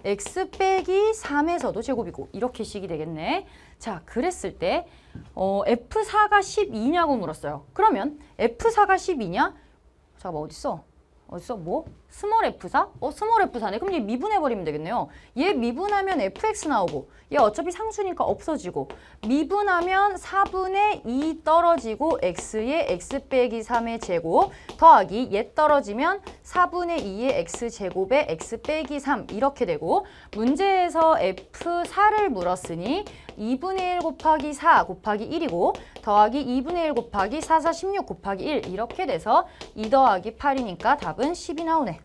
x 빼기 3에서도 제곱이고 이렇게 식이 되겠네. 자, 그랬을 때 F4가 12냐고 물었어요. 그러면 F4가 12냐? 잠깐만, 어딨어? 뭐? 스몰 F4? 스몰 F4네. 그럼 얘 미분해버리면 되겠네요. 얘 미분하면 FX 나오고 얘 어차피 상수니까 없어지고 미분하면 4분의 2 떨어지고 X에 X 빼기 3의 제곱 더하기 얘 떨어지면 4분의 2의 X제곱에 X 빼기 3 이렇게 되고 문제에서 F4를 물었으니 2분의 1 곱하기 4 곱하기 1이고 더하기 2분의 1 곱하기 4, 4, 16 곱하기 1 이렇게 돼서 2 더하기 8이니까 답은 10이 나오네.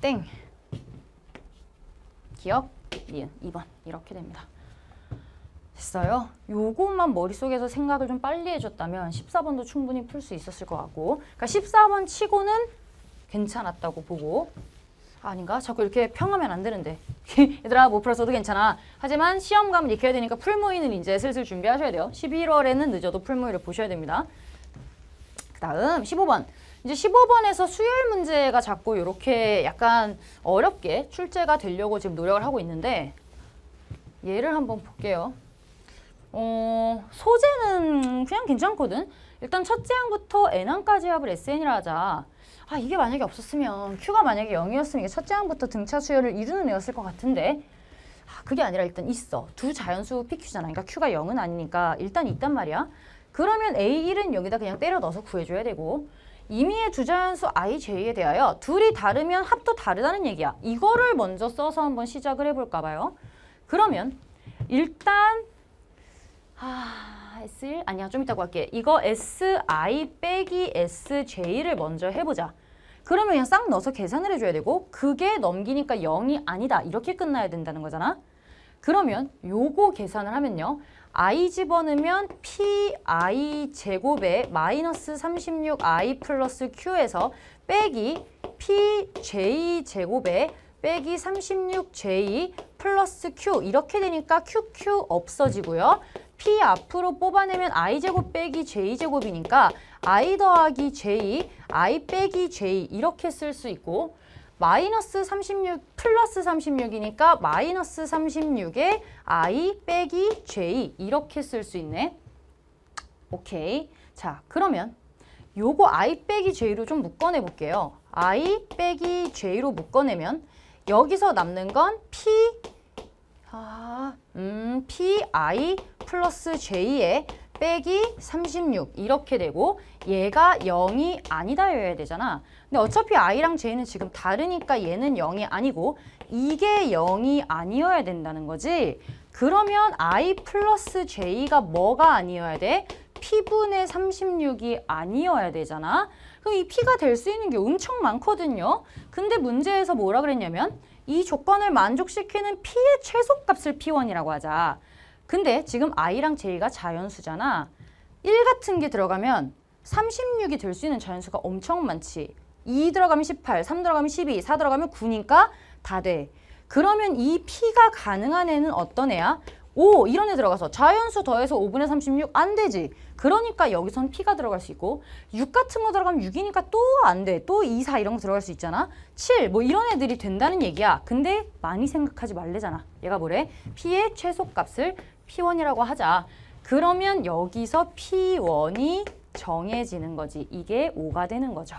땡. 기억, 니은, 2번 이렇게 됩니다. 됐어요? 요것만 머릿속에서 생각을 좀 빨리 해줬다면 14번도 충분히 풀 수 있었을 것 같고 그러니까 14번 치고는 괜찮았다고 보고 아닌가? 자꾸 이렇게 평하면 안 되는데 얘들아 못 풀었어도 괜찮아. 하지만 시험감을 익혀야 되니까 풀모의는 이제 슬슬 준비하셔야 돼요. 11월에는 늦어도 풀모의를 보셔야 됩니다. 그 다음 15번. 이제 15번에서 수열 문제가 자꾸 이렇게 약간 어렵게 출제가 되려고 지금 노력을 하고 있는데 얘를 한번 볼게요. 소재는 그냥 괜찮거든. 일단 첫째 항부터 n항까지 합을 SN이라 하자. 이게 만약에 없었으면 Q가 만약에 0이었으면 이게 첫째 항부터 등차 수열을 이루는 애였을 것 같은데 그게 아니라 일단 있어. 두 자연수 PQ잖아. 그러니까 Q가 0은 아니니까 일단 있단 말이야. 그러면 A1은 여기다 그냥 때려 넣어서 구해줘야 되고 임의의 두 자연수 I, J에 대하여 둘이 다르면 합도 다르다는 얘기야. 이거를 먼저 써서 한번 시작을 해볼까 봐요. 그러면 일단 S1? 아니야, 좀 이따 할게. 이거 SI 빼기 SJ를 먼저 해보자. 그러면 그냥 싹 넣어서 계산을 해줘야 되고 그게 넘기니까 0이 아니다. 이렇게 끝나야 된다는 거잖아. 그러면 요거 계산을 하면요. I 집어넣으면 PI 제곱에 마이너스 36I 플러스 Q에서 빼기 PJ 제곱에 빼기 36J 플러스 Q 이렇게 되니까 QQ 없어지고요. P 앞으로 뽑아내면 I제곱 빼기 J제곱이니까 I 더하기 J, I 빼기 J 이렇게 쓸 수 있고 마이너스 36 플러스 36이니까 마이너스 36에 I 빼기 J 이렇게 쓸 수 있네. 오케이. 자, 그러면 요거 I 빼기 J로 좀 묶어내 볼게요. I 빼기 J로 묶어내면 여기서 남는 건 PI 플러스 J에 빼기 36 이렇게 되고 얘가 0이 아니다여야 되잖아. 근데 어차피 I랑 J는 지금 다르니까 얘는 0이 아니고 이게 0이 아니어야 된다는 거지. 그러면 I 플러스 J가 뭐가 아니어야 돼? P분의 36이 아니어야 되잖아. 그럼 이 P가 될 수 있는 게 엄청 많거든요. 근데 문제에서 뭐라 그랬냐면 이 조건을 만족시키는 P의 최소값을 P1이라고 하자. 근데 지금 I랑 J가 자연수잖아. 1 같은 게 들어가면 36이 될 수 있는 자연수가 엄청 많지. 2 들어가면 18, 3 들어가면 12, 4 들어가면 9니까 다 돼. 그러면 이 P가 가능한 애는 어떤 애야? 5 이런 애 들어가서 자연수 더해서 5분의 36 안 되지. 그러니까 여기선 P가 들어갈 수 있고 6 같은 거 들어가면 6이니까 또 안 돼. 또 2, 4 이런 거 들어갈 수 있잖아. 7 뭐 이런 애들이 된다는 얘기야. 근데 많이 생각하지 말래잖아. 얘가 뭐래? P의 최소값을 P1이라고 하자. 그러면 여기서 P1이 정해지는 거지. 이게 5가 되는 거죠.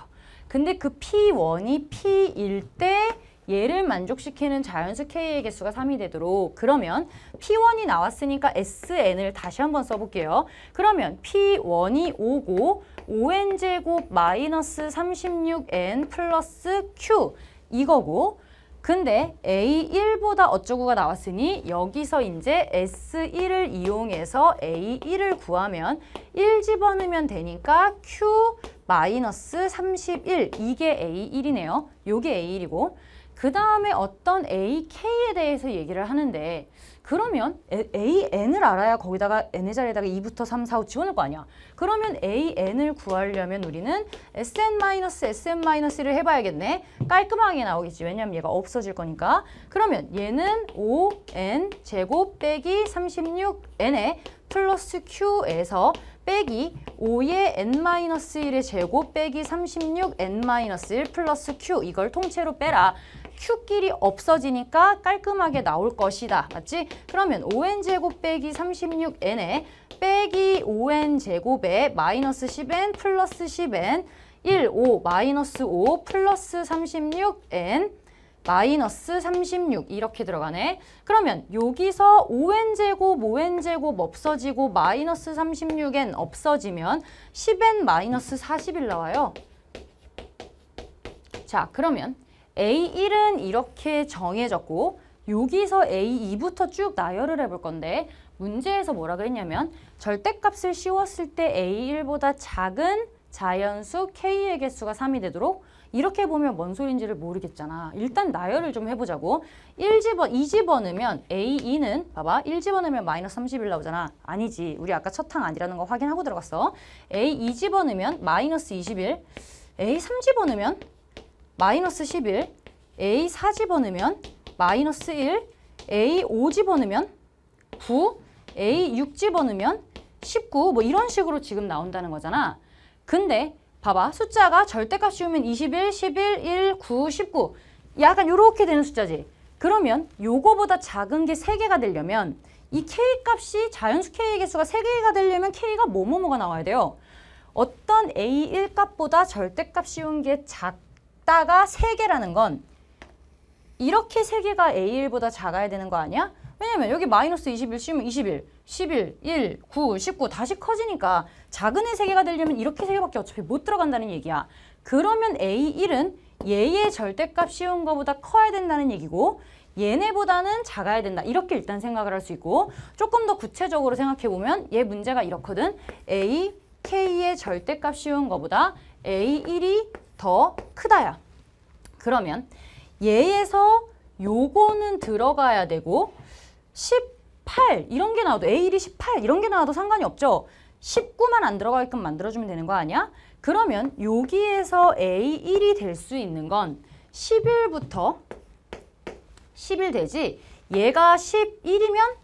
근데 그 P1이 P일 때 얘를 만족시키는 자연수 K의 개수가 3이 되도록 그러면 P1이 나왔으니까 SN을 다시 한번 써볼게요. 그러면 P1이 5고 5n제곱 마이너스 36n 플러스 Q 이거고 근데 A1보다 어쩌고가 나왔으니 여기서 이제 S1을 이용해서 A1을 구하면 1 집어넣으면 되니까 Q 마이너스 31 이게 A1이네요. 요게 A1이고 그 다음에 어떤 AK에 대해서 얘기를 하는데 그러면 AN을 알아야 거기다가 N의 자리에다가 2부터 3, 4, 5 지워놓을 거 아니야. 그러면 AN을 구하려면 우리는 SN-SN-를 해봐야겠네. 깔끔하게 나오겠지. 왜냐면 얘가 없어질 거니까. 그러면 얘는 5N 제곱 빼기 36N에 플러스 Q에서 빼기 5의 N-1의 제곱 빼기 36N-1 플러스 Q 이걸 통째로 빼라. Q끼리 없어지니까 깔끔하게 나올 것이다. 맞지? 그러면 5n제곱 빼기 36n에 빼기 5n제곱에 마이너스 10n 플러스 10n 1, 5, 마이너스 5 플러스 36n 마이너스 36 이렇게 들어가네. 그러면 여기서 5n제곱, 5n제곱 없어지고 마이너스 36n 없어지면 10n 마이너스 41 나와요. 자, 그러면 A1은 이렇게 정해졌고 여기서 A2부터 쭉 나열을 해볼 건데 문제에서 뭐라 그랬냐면 절대값을 씌웠을 때 A1보다 작은 자연수 K의 개수가 3이 되도록 이렇게 보면 뭔 소린지를 모르겠잖아. 일단 나열을 좀 해보자고. 2 집어넣으면 A2는 봐봐. 1 집어넣으면 마이너스 31 나오잖아. 아니지. 우리 아까 첫 항 아니라는 거 확인하고 들어갔어. A2 집어넣으면 마이너스 21 A3 집어넣으면 마이너스 11, A4 집어넣으면 마이너스 1, A5 집어넣으면 9, A6 집어넣으면 19 뭐 이런 식으로 지금 나온다는 거잖아. 근데 봐봐. 숫자가 절대값 씌우면 21, 11, 1, 9, 19 약간 이렇게 되는 숫자지. 그러면 요거보다 작은 게 3개가 되려면 이 K값이 자연수 K의 개수가 3개가 되려면 K가 뭐뭐뭐가 나와야 돼요. 어떤 A1 값보다 절대값 씌운 게 작다가 3개라는 건 이렇게 3개가 A1보다 작아야 되는 거 아니야? 왜냐면 여기 마이너스 21 씌우면 21, 11, 1, 9, 19 다시 커지니까 작은 애 3개가 되려면 이렇게 3개밖에 어차피 못 들어간다는 얘기야. 그러면 A1은 얘의 절대값 씌운 거보다 커야 된다는 얘기고 얘네보다는 작아야 된다. 이렇게 일단 생각을 할 수 있고 조금 더 구체적으로 생각해보면 얘 문제가 이렇거든. A, K의 절대값 씌운 거보다 A1이 더 크다야. 그러면 얘에서 요거는 들어가야 되고 18 이런 게 나와도 A1이 18 이런 게 나와도 상관이 없죠. 19만 안 들어가게끔 만들어주면 되는 거 아니야? 그러면 여기에서 A1이 될 수 있는 건 11부터 11 되지. 얘가 11이면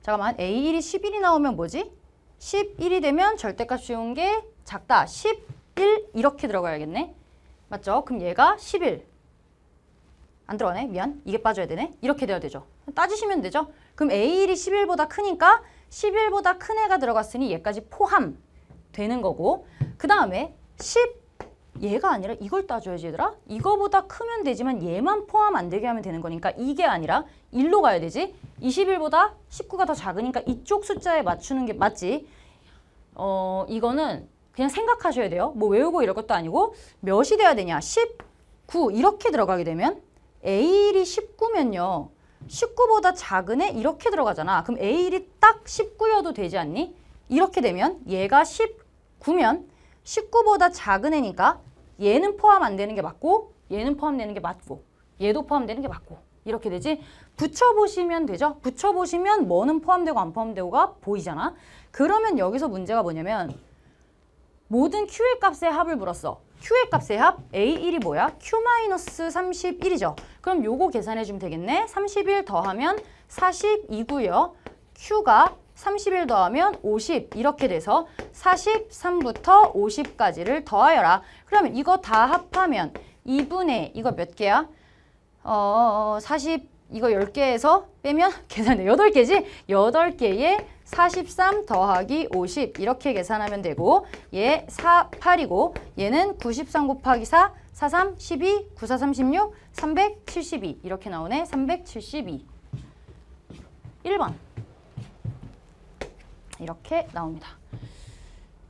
잠깐만 A1이 11이 나오면 뭐지? 11이 되면 절대값 씌운 게 작다. 11 이렇게 들어가야겠네. 맞죠? 그럼 얘가 11. 안 들어가네. 미안. 이게 빠져야 되네. 이렇게 돼야 되죠. 따지시면 되죠. 그럼 A1이 11보다 크니까 11보다 큰 애가 들어갔으니 얘까지 포함되는 거고 그 다음에 10 얘가 아니라 이걸 따져야지 얘들아. 이거보다 크면 되지만 얘만 포함 안 되게 하면 되는 거니까 이게 아니라 1로 가야 되지. 21보다 19가 더 작으니까 이쪽 숫자에 맞추는 게 맞지. 이거는 그냥 생각하셔야 돼요. 뭐 외우고 이럴 것도 아니고 몇이 돼야 되냐. 19 이렇게 들어가게 되면 A1이 19면요. 19보다 작은 애 이렇게 들어가잖아. 그럼 A1이 딱 19여도 되지 않니? 이렇게 되면 얘가 19면 19보다 작은 애니까 얘는 포함 안 되는 게 맞고 얘는 포함되는 게 맞고 얘도 포함되는 게 맞고 이렇게 되지. 붙여보시면 되죠. 붙여보시면 뭐는 포함되고 안 포함되고가 보이잖아. 그러면 여기서 문제가 뭐냐면 모든 Q의 값의 합을 물었어. Q의 값의 합 A1이 뭐야? Q-31이죠. 그럼 요거 계산해주면 되겠네. 31 더하면 42고요. Q가 31 더하면 50 이렇게 돼서 43부터 50까지를 더하여라. 그러면 이거 다 합하면 2분의 이거 몇 개야? 40 이거 10개에서 빼면 계산돼. 8개지? 8개에 43 더하기 50 이렇게 계산하면 되고 얘 8이고 얘는 93 곱하기 4 43 12 94 36 372 이렇게 나오네. 372 1번 이렇게 나옵니다.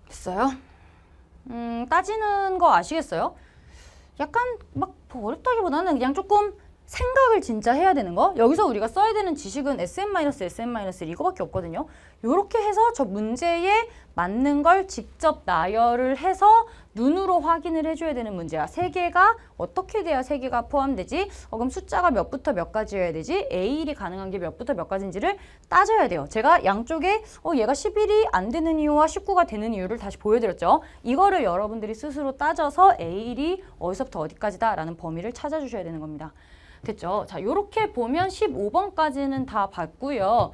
됐어요? 따지는 거 아시겠어요? 약간 막 어렵다기보다는 그냥 조금 생각을 진짜 해야 되는 거. 여기서 우리가 써야 되는 지식은 SM-SM-1 이거밖에 없거든요. 요렇게 해서 저 문제에 맞는 걸 직접 나열을 해서 눈으로 확인을 해줘야 되는 문제야. 세 개가 어떻게 돼야 세 개가 포함되지? 그럼 숫자가 몇부터 몇 가지여야 되지? A1이 가능한 게 몇부터 몇 가지인지를 따져야 돼요. 제가 양쪽에 얘가 11이 안 되는 이유와 19가 되는 이유를 다시 보여드렸죠. 이거를 여러분들이 스스로 따져서 A1이 어디서부터 어디까지다 라는 범위를 찾아주셔야 되는 겁니다. 됐죠? 자, 요렇게 보면 15번까지는 다 봤고요.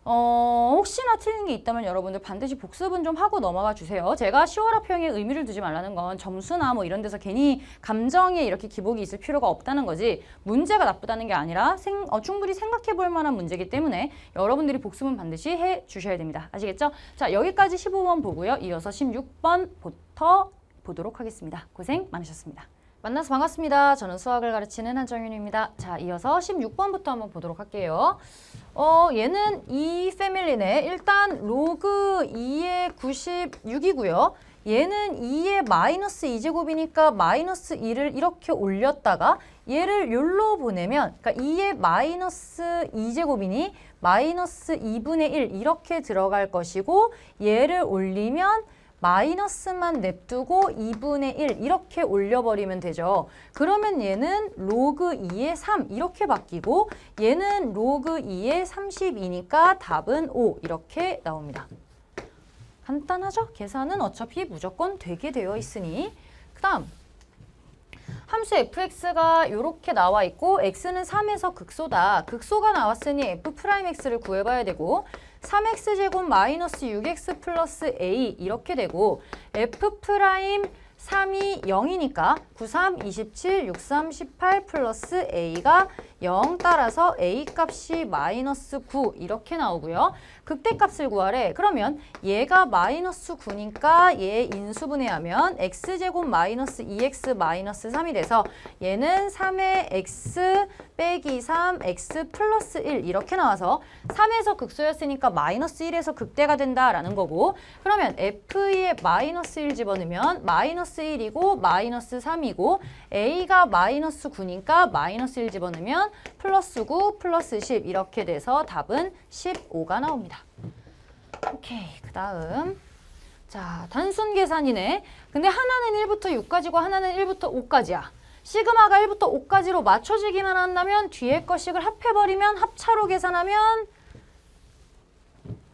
혹시나 틀린 게 있다면 여러분들 반드시 복습은 좀 하고 넘어가 주세요. 제가 10월 합평에 의미를 두지 말라는 건 점수나 뭐 이런 데서 괜히 감정에 이렇게 기복이 있을 필요가 없다는 거지 문제가 나쁘다는 게 아니라 충분히 생각해 볼 만한 문제이기 때문에 여러분들이 복습은 반드시 해 주셔야 됩니다. 아시겠죠? 자, 여기까지 15번 보고요. 이어서 16번부터 보도록 하겠습니다. 고생 많으셨습니다. 만나서 반갑습니다. 저는 수학을 가르치는 한정윤입니다. 자, 이어서 16번부터 한번 보도록 할게요. 얘는 이 패밀리네. 일단 로그 2의 96이고요. 얘는 2의 마이너스 2제곱이니까 마이너스 2를 이렇게 올렸다가 얘를 욜로 보내면 그러니까 2의 마이너스 2제곱이니 마이너스 2분의 1 이렇게 들어갈 것이고 얘를 올리면 마이너스만 냅두고 2분의 1 이렇게 올려버리면 되죠. 그러면 얘는 로그 2의 3 이렇게 바뀌고 얘는 로그 2의 32니까 답은 5 이렇게 나옵니다. 간단하죠? 계산은 어차피 무조건 되게 되어 있으니 그 다음 함수 fx가 이렇게 나와 있고 x는 3에서 극소다. 극소가 나왔으니 f'x를 구해봐야 되고 3x제곱 마이너스 6x 플러스 a 이렇게 되고 f'3이 0이니까 93, 27, 63, 18 플러스 a가 0 따라서 a 값이 마이너스 9 이렇게 나오고요. 극대값을 구하래. 그러면 얘가 마이너스 9니까 얘 인수분해하면 x제곱 마이너스 2x 마이너스 3이 돼서 얘는 3의 x 빼기 3 x 플러스 1 이렇게 나와서 3에서 극소였으니까 마이너스 1에서 극대가 된다라는 거고 그러면 f의 마이너스 1 집어넣으면 마이너스 1이고 마이너스 3이고 a가 마이너스 9니까 마이너스 1 집어넣으면 플러스 9 플러스 10 이렇게 돼서 답은 15가 나옵니다. 오케이, 그 다음 자 단순 계산이네. 근데 하나는 1부터 6까지고 하나는 1부터 5까지야. 시그마가 1부터 5까지로 맞춰지기만 한다면 뒤에 거식을 합해버리면 합차로 계산하면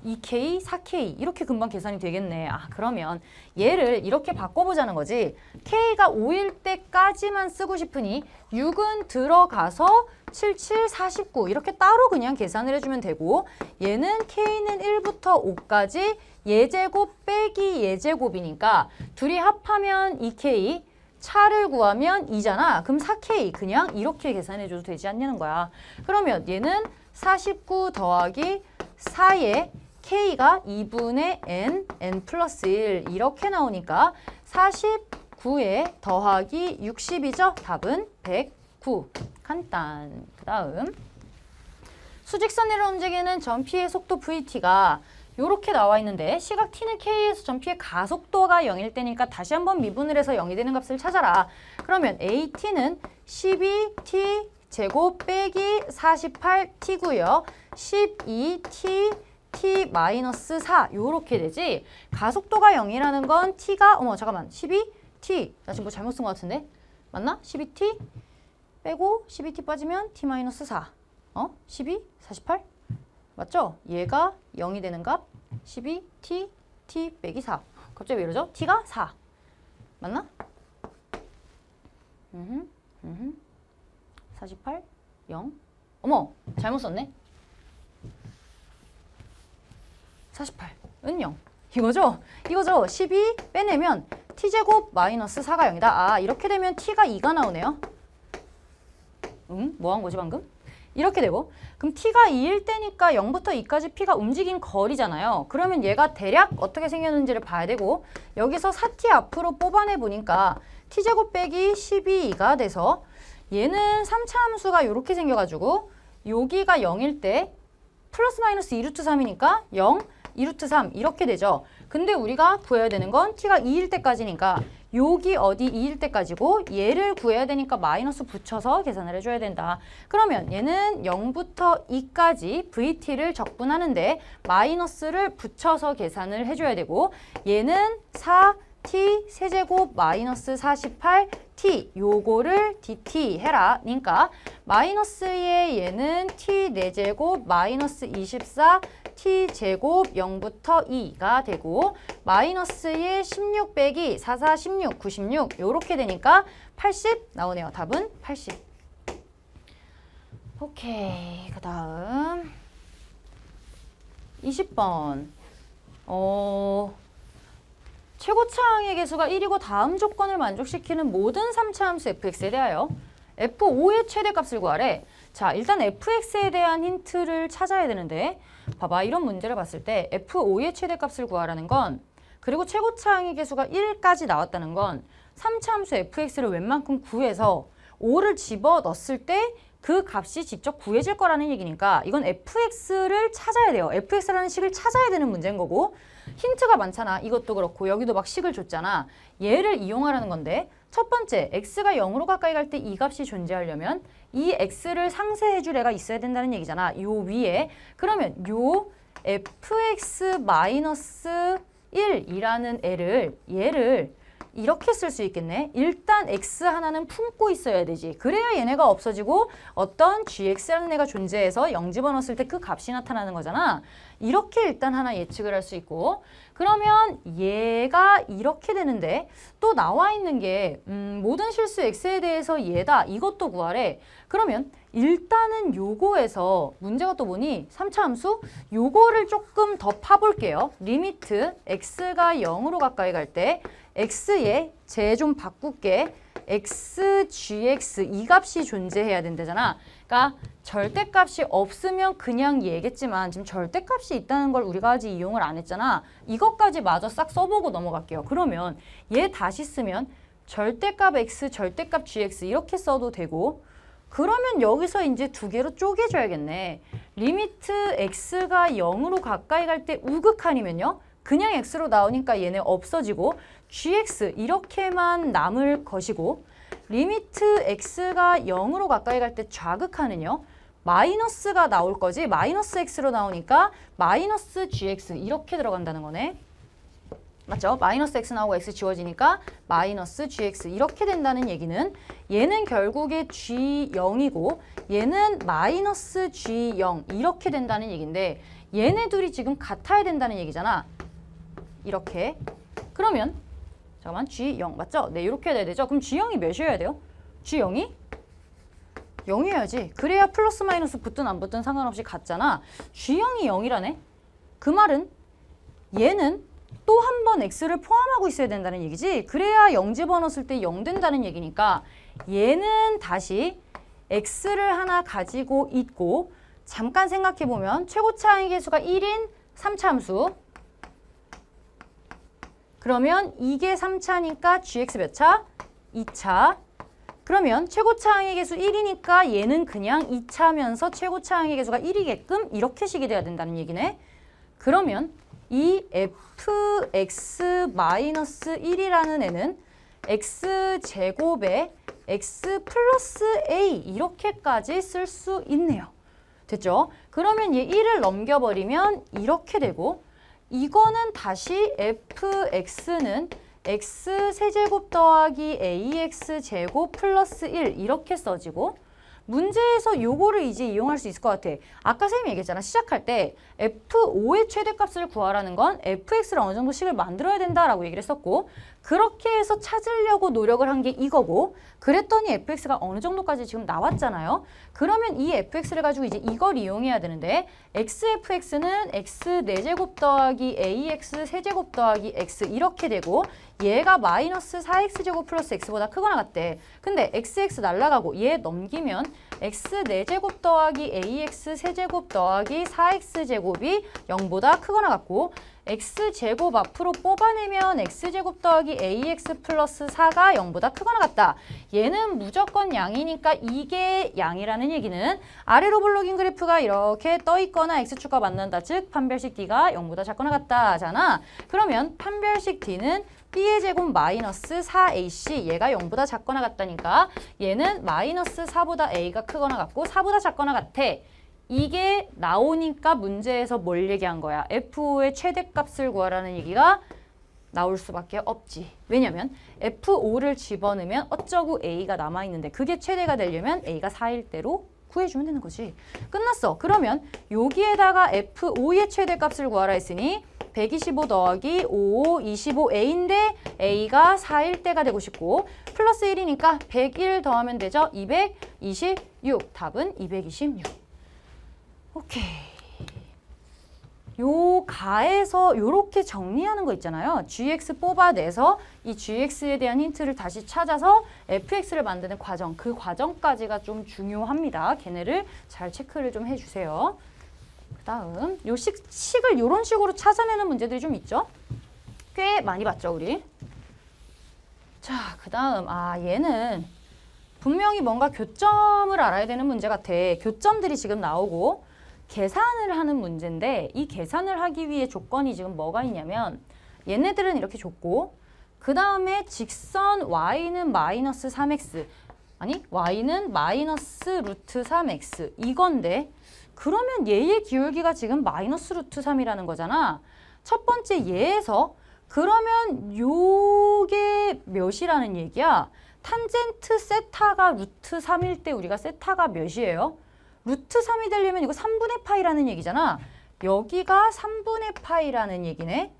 2K, 4K 이렇게 금방 계산이 되겠네. 그러면 얘를 이렇게 바꿔보자는 거지. K가 5일 때까지만 쓰고 싶으니 6은 들어가서 77, 49 이렇게 따로 그냥 계산을 해주면 되고 얘는 K는 1부터 5까지 예제곱 빼기 예제곱이니까 둘이 합하면 2K 차를 구하면 2잖아. 그럼 4K 그냥 이렇게 계산해줘도 되지 않냐는 거야. 그러면 얘는 49 더하기 4에 K가 2분의 n 플러스 1 이렇게 나오니까 49에 더하기 60이죠? 답은 109. 간단. 그 다음 수직선으로 움직이는 점피의 속도 VT가 이렇게 나와 있는데 시각 t는 k에서 점피의 가속도가 0일 때니까 다시 한번 미분을 해서 0이 되는 값을 찾아라. 그러면 at는 12t 제곱 빼기 48t고요. 12t t-4 요렇게 되지. 가속도가 0이라는 건 t가 잠깐만 12t 나 지금 뭐 잘못 쓴 것 같은데 맞나? 12t 빼고 12t 빠지면 t-4 12? 48? 맞죠? 얘가 0이 되는 값 12t t 빼기 4 갑자기 왜 이러죠? t가 4 맞나? 48 0 어머 잘못 썼네 48은 0 이거죠? 12 빼내면 t제곱 마이너스 4가 0이다. 이렇게 되면 t가 2가 나오네요. 뭐 한 거지 방금? 이렇게 되고 그럼 t가 2일 때니까 0부터 2까지 p가 움직인 거리잖아요. 그러면 얘가 대략 어떻게 생겼는지를 봐야 되고 여기서 4t 앞으로 뽑아내 보니까 t제곱 빼기 12가 돼서 얘는 3차 함수가 이렇게 생겨가지고 여기가 0일 때 플러스 마이너스 2루트 3이니까 0, 2루트 3 이렇게 되죠. 근데 우리가 구해야 되는 건 t가 2일 때까지니까 여기 어디 2일 때까지고 얘를 구해야 되니까 마이너스 붙여서 계산을 해줘야 된다. 그러면 얘는 0부터 2까지 vt를 적분하는데 마이너스를 붙여서 계산을 해줘야 되고 얘는 4t 세제곱 마이너스 48t 요거를 dt 해라. 그러니까 마이너스의 얘는 t 4제곱 마이너스 24 t제곱 0부터 2가 되고 마이너스의 16 빼기 4, 4, 16, 96 요렇게 되니까 80 나오네요. 답은 80. 오케이. 그 다음 20번 최고차항의 개수가 1이고 다음 조건을 만족시키는 모든 3차 함수 fx에 대하여 f5의 최대값을 구하래. 자, 일단 fx에 대한 힌트를 찾아야 되는데 봐봐. 이런 문제를 봤을 때 f5의 최대값을 구하라는 건 그리고 최고차항의 개수가 1까지 나왔다는 건 3차 함수 fx를 웬만큼 구해서 5를 집어넣었을 때 그 값이 직접 구해질 거라는 얘기니까 이건 fx를 찾아야 돼요. fx라는 식을 찾아야 되는 문제인 거고 힌트가 많잖아. 이것도 그렇고 여기도 막 식을 줬잖아. 얘를 이용하라는 건데 첫 번째 x가 0으로 가까이 갈 때 이 값이 존재하려면 이 x를 상쇄해줄 애가 있어야 된다는 얘기잖아. 요 위에. 그러면 요 fx-1이라는 얘를 이렇게 쓸 수 있겠네. 일단 x 하나는 품고 있어야 되지. 그래야 얘네가 없어지고 어떤 gx라는 애가 존재해서 0 집어넣었을 때 그 값이 나타나는 거잖아. 이렇게 일단 하나 예측을 할 수 있고 그러면 얘가 이렇게 되는데 또 나와 있는 게 모든 실수 x에 대해서 얘다. 이것도 구하래. 그러면 일단은 요거에서 문제가 또 뭐니? 3차 함수? 요거를 조금 더 파볼게요. 리미트 x가 0으로 가까이 갈 때 x에 쟤 좀 바꿀게. x, gx 이 값이 존재해야 된다잖아. 그러니까 절대값이 없으면 그냥 얘겠지만 지금 절대값이 있다는 걸 우리가 아직 이용을 안 했잖아. 이것까지 마저 싹 써보고 넘어갈게요. 그러면 얘 다시 쓰면 절대값 x, 절대값 gx 이렇게 써도 되고 그러면 여기서 이제 두 개로 쪼개줘야겠네. 리미트 x가 0으로 가까이 갈 때 우극한이면요. 그냥 x로 나오니까 얘네 없어지고 gx 이렇게만 남을 것이고 리미트 x가 0으로 가까이 갈 때 좌극한은요. 마이너스가 나올 거지. 마이너스 x로 나오니까 마이너스 gx 이렇게 들어간다는 거네. 맞죠? 마이너스 x 나오고 x 지워지니까 마이너스 gx 이렇게 된다는 얘기는 얘는 결국에 g0이고 얘는 마이너스 g0 이렇게 된다는 얘기인데 얘네 둘이 지금 같아야 된다는 얘기잖아. 이렇게. 그러면 잠깐만 g0 맞죠? 네 이렇게 돼야 되죠? 그럼 g0이 몇이어야 돼요? g0이 0이어야지. 그래야 플러스 마이너스 붙든 안 붙든 상관없이 같잖아. g0이 0이라네? 그 말은 얘는 또 한 번 x를 포함하고 있어야 된다는 얘기지. 그래야 0 집어넣었을 때 0 된다는 얘기니까 얘는 다시 x를 하나 가지고 있고 잠깐 생각해보면 최고차항의 개수가 1인 3차 함수 그러면 이게 3차니까 gx 몇 차? 2차. 그러면 최고차항의 개수 1이니까 얘는 그냥 2차면서 최고차항의 개수가 1이게끔 이렇게 식이 돼야 된다는 얘기네. 그러면 이 fx-1이라는 애는 x제곱에 x 플러스 a 이렇게까지 쓸 수 있네요. 됐죠? 그러면 얘 1을 넘겨버리면 이렇게 되고 이거는 다시 fx는 x세제곱 더하기 ax제곱 플러스 1 이렇게 써지고 문제에서 요거를 이제 이용할 수 있을 것 같아. 아까 선생님이 얘기했잖아. 시작할 때 f5의 최대값을 구하라는 건 fx를 어느 정도 식을 만들어야 된다라고 얘기를 했었고 그렇게 해서 찾으려고 노력을 한 게 이거고 그랬더니 fx가 어느 정도까지 지금 나왔잖아요. 그러면 이 fx를 가지고 이제 이걸 이용해야 되는데 xfx는 x 4제곱 더하기 ax 세제곱 더하기 x 이렇게 되고 얘가 마이너스 4x제곱 플러스 x보다 크거나 같대. 근데 xx 날라가고 얘 넘기면 x 4제곱 더하기 ax 세제곱 더하기 4x제곱이 0보다 크거나 같고 x제곱 앞으로 뽑아내면 x제곱 더하기 ax 플러스 4가 0보다 크거나 같다. 얘는 무조건 양이니까 이게 양이라는 얘기는 아래로 블록인 그래프가 이렇게 떠 있거나 x축과 만난다. 즉 판별식 d가 0보다 작거나 같다잖아. 그러면 판별식 d는 b의 제곱 마이너스 4ac 얘가 0보다 작거나 같다니까 얘는 마이너스 4보다 a가 크거나 같고 4보다 작거나 같아. 이게 나오니까 문제에서 뭘 얘기한 거야? F5의 최대값을 구하라는 얘기가 나올 수밖에 없지. 왜냐면 F5를 집어넣으면 어쩌고 A가 남아있는데 그게 최대가 되려면 A가 4일 대로 구해주면 되는 거지. 끝났어. 그러면 여기에다가 F5의 최대값을 구하라 했으니 125 더하기 5, 25A인데 A가 4일 대가 되고 싶고 플러스 1이니까 101 더하면 되죠. 226. 답은 226. 오케이. 요 가에서 요렇게 정리하는 거 있잖아요. gx 뽑아내서 이 gx에 대한 힌트를 다시 찾아서 fx를 만드는 과정, 그 과정까지가 좀 중요합니다. 걔네를 잘 체크를 좀 해주세요. 그 다음 요 식을 요런 식으로 찾아내는 문제들이 좀 있죠. 꽤 많이 봤죠, 우리. 자, 그 다음 얘는 분명히 뭔가 교점을 알아야 되는 문제 같아. 교점들이 지금 나오고 계산을 하는 문제인데 이 계산을 하기 위해 조건이 지금 뭐가 있냐면 얘네들은 이렇게 줬고 그 다음에 직선 y는 마이너스 3x 아니 y는 마이너스 루트 3x 이건데 그러면 얘의 기울기가 지금 마이너스 루트 3이라는 거잖아. 첫 번째 얘에서 그러면 요게 몇이라는 얘기야? 탄젠트 세타가 루트 3일 때 우리가 세타가 몇이에요? 루트 3이 되려면 이거 3분의 파이라는 얘기잖아. 여기가 3분의 파이라는 얘기네.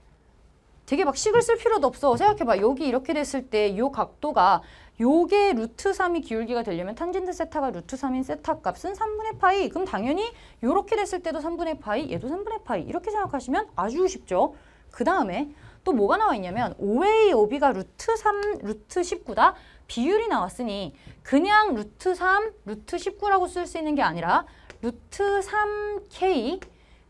되게 막 식을 쓸 필요도 없어. 생각해봐. 여기 이렇게 됐을 때 요 각도가 요게 루트 3이 기울기가 되려면 탄젠트 세타가 루트 3인 세타 값은 3분의 파이. 그럼 당연히 요렇게 됐을 때도 3분의 파이, 얘도 3분의 파이. 이렇게 생각하시면 아주 쉽죠. 그 다음에 또 뭐가 나와 있냐면 5a, 5b가 루트 3, 루트 19다. 비율이 나왔으니 그냥 루트 3, 루트 19라고 쓸 수 있는 게 아니라 루트 3k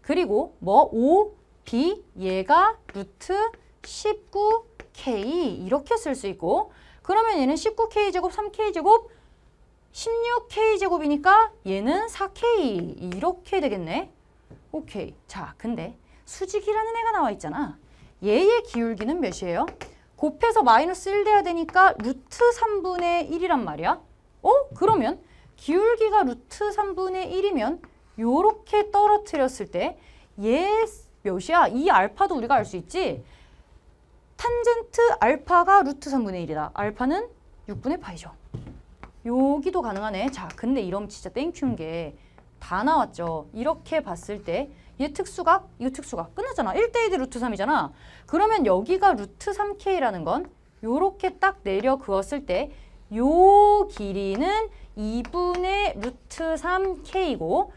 그리고 뭐 5, b 얘가 루트 19k 이렇게 쓸 수 있고 그러면 얘는 19k제곱, 3k제곱, 16k제곱이니까 얘는 4k 이렇게 되겠네. 오케이. 자, 근데 수직이라는 애가 나와 있잖아. 얘의 기울기는 몇이에요? 곱해서 마이너스 1 돼야 되니까 루트 3분의 1이란 말이야. 그러면 기울기가 루트 3분의 1이면 요렇게 떨어뜨렸을 때 얘 몇이야? 이 알파도 우리가 알 수 있지? 탄젠트 알파가 루트 3분의 1이다. 알파는 6분의 파이죠. 여기도 가능하네. 자, 근데 이러면 진짜 땡큐인 게 다 나왔죠. 이렇게 봤을 때 얘 특수각, 이거 특수각 끝났잖아. 1대2 루트 3이잖아. 그러면 여기가 루트 3k라는 건 요렇게 딱 내려 그었을 때 요 길이는 2분의 루트 3k이고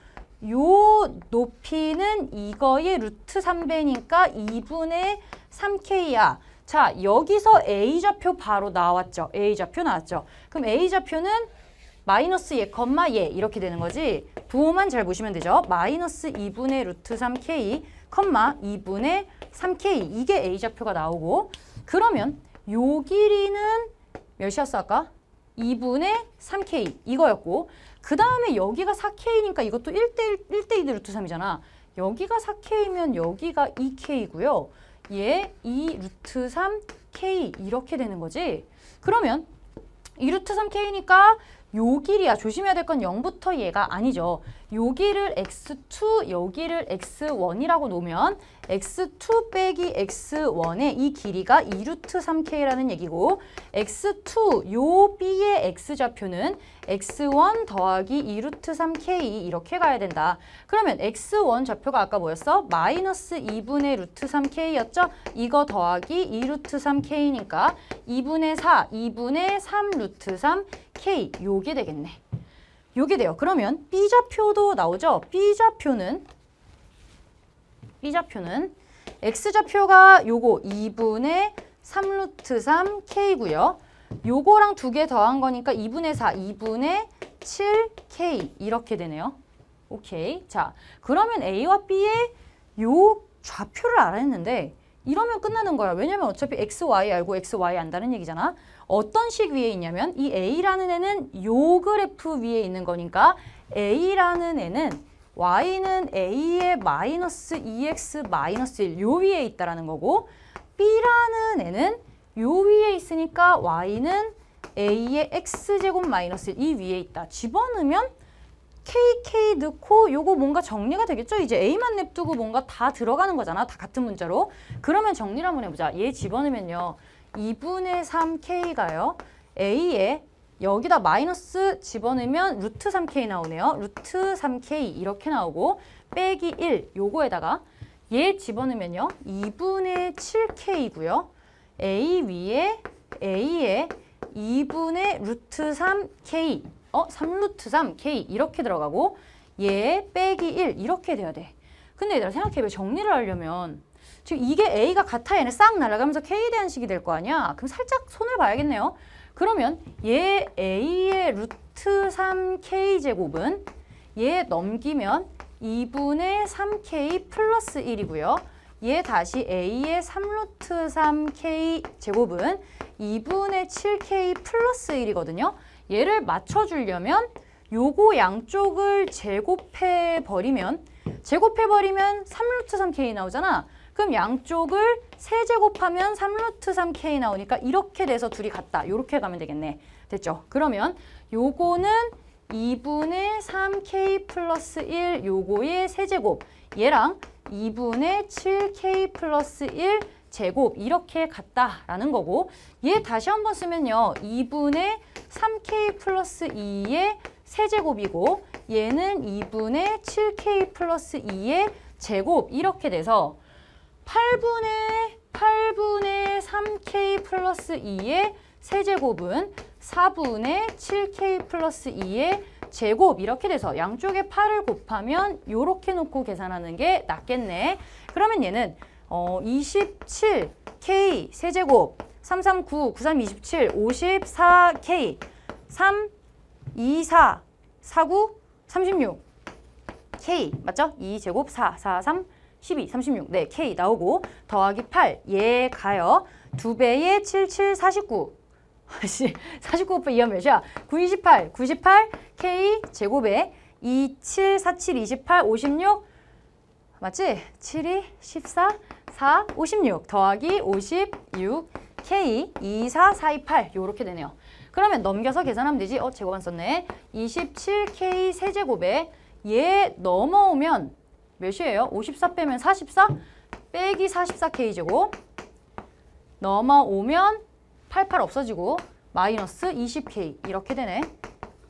요 높이는 이거의 루트 3배니까 2분의 3k야. 자, 여기서 A좌표 바로 나왔죠. A좌표 나왔죠. 그럼 A좌표는 마이너스 얘, 얘 이렇게 되는 거지. 부호만 잘 보시면 되죠. 마이너스 2분의 루트 3k, 2분의 3k 이게 A좌표가 나오고 그러면 요 길이는 몇이었어 아까? 2분의 3k 이거였고 그 다음에 여기가 4k니까 이것도 1대2 루트 3이잖아. 여기가 4k면 여기가 2k고요. 얘 2 루트 3k 이렇게 되는 거지. 그러면 2 루트 3k니까 요 길이야. 조심해야 될 건 0부터 얘가 아니죠. 여기를 x2, 여기를 x1이라고 놓으면 x2 빼기 x1의 이 길이가 2루트 3k라는 얘기고 x2, 요 b의 x좌표는 x1 더하기 2루트 3k 이렇게 가야 된다. 그러면 x1 좌표가 아까 뭐였어? 마이너스 2분의 루트 3k였죠? 이거 더하기 2루트 3k니까 2분의 4, 2분의 3 루트 3k 요게 되겠네. 요게 돼요. 그러면 B좌표도 나오죠? B좌표는 X좌표가 요거 2분의 3루트 3K고요. 요거랑 두 개 더한 거니까 2분의 4, 2분의 7K 이렇게 되네요. 오케이. 자, 그러면 A와 B의 요 좌표를 알아야 했는데 이러면 끝나는 거야. 왜냐면 어차피 XY 알고 XY 안다는 얘기잖아. 어떤 식 위에 있냐면 이 A라는 애는 요 그래프 위에 있는 거니까 A라는 애는 Y는 A의 마이너스 2X 마이너스 1 요 위에 있다라는 거고 B라는 애는 요 위에 있으니까 Y는 A의 X제곱 마이너스 1 이 위에 있다. 집어넣으면 KK 넣고 요거 뭔가 정리가 되겠죠? 이제 A만 냅두고 뭔가 다 들어가는 거잖아. 다 같은 문자로. 그러면 정리를 한번 해보자. 얘 집어넣으면요. 2분의 3K가요. A에 여기다 마이너스 집어넣으면 루트 3K 나오네요. 루트 3K 이렇게 나오고 빼기 1 요거에다가 얘 집어넣으면요. 2분의 7K고요. A 위에 A에 2분의 루트 3K 3루트 3K 이렇게 들어가고 얘 빼기 1 이렇게 돼야 돼. 근데 얘들아 생각해봐. 정리를 하려면 지금 이게 A가 같아 얘는 싹 날아가면서 K에 대한 식이 될 거 아니야. 그럼 살짝 손을 봐야겠네요. 그러면 얘 A의 루트 3K 제곱은 얘 넘기면 2분의 3K 플러스 1이고요. 얘 다시 A의 3루트 3K 제곱은 2분의 7K 플러스 1이거든요. 얘를 맞춰주려면 요거 양쪽을 제곱해버리면 3루트 3K 나오잖아. 그럼 양쪽을 세제곱하면 3루트 3K 나오니까 이렇게 돼서 둘이 같다. 요렇게 가면 되겠네. 됐죠? 그러면 요거는 2분의 3K 플러스 1 요거의 세제곱 얘랑 2분의 7K 플러스 1 제곱 이렇게 같다라는 거고 얘 다시 한번 쓰면요. 2분의 3K 플러스 2의 세제곱이고 얘는 2분의 7K 플러스 2의 제곱 이렇게 돼서 8분의 3K 플러스 2의 세제곱은 4분의 7K 플러스 2의 제곱 이렇게 돼서 양쪽에 8을 곱하면 요렇게 놓고 계산하는 게 낫겠네. 그러면 얘는 27K 세제곱 339, 93, 27, 54K 3, 24, 49, 36 K 맞죠? 2제곱 4, 4, 3, 12, 36 네, K 나오고 더하기 8 얘 가요. 2배의 7, 7, 49 49 곱하기 2하면 몇이야? 9, 28, 98 K 제곱에 2, 7, 4, 7, 28, 56 맞지? 7, 2, 14, 4, 56 더하기 56 K 2, 4, 4, 2, 8 요렇게 되네요. 그러면 넘겨서 계산하면 되지. 제곱 안 썼네. 27K 세제곱에 얘 넘어오면 몇이에요? 54 빼면 44? 빼기 44K 제곱 넘어오면 88 없어지고 마이너스 20K 이렇게 되네.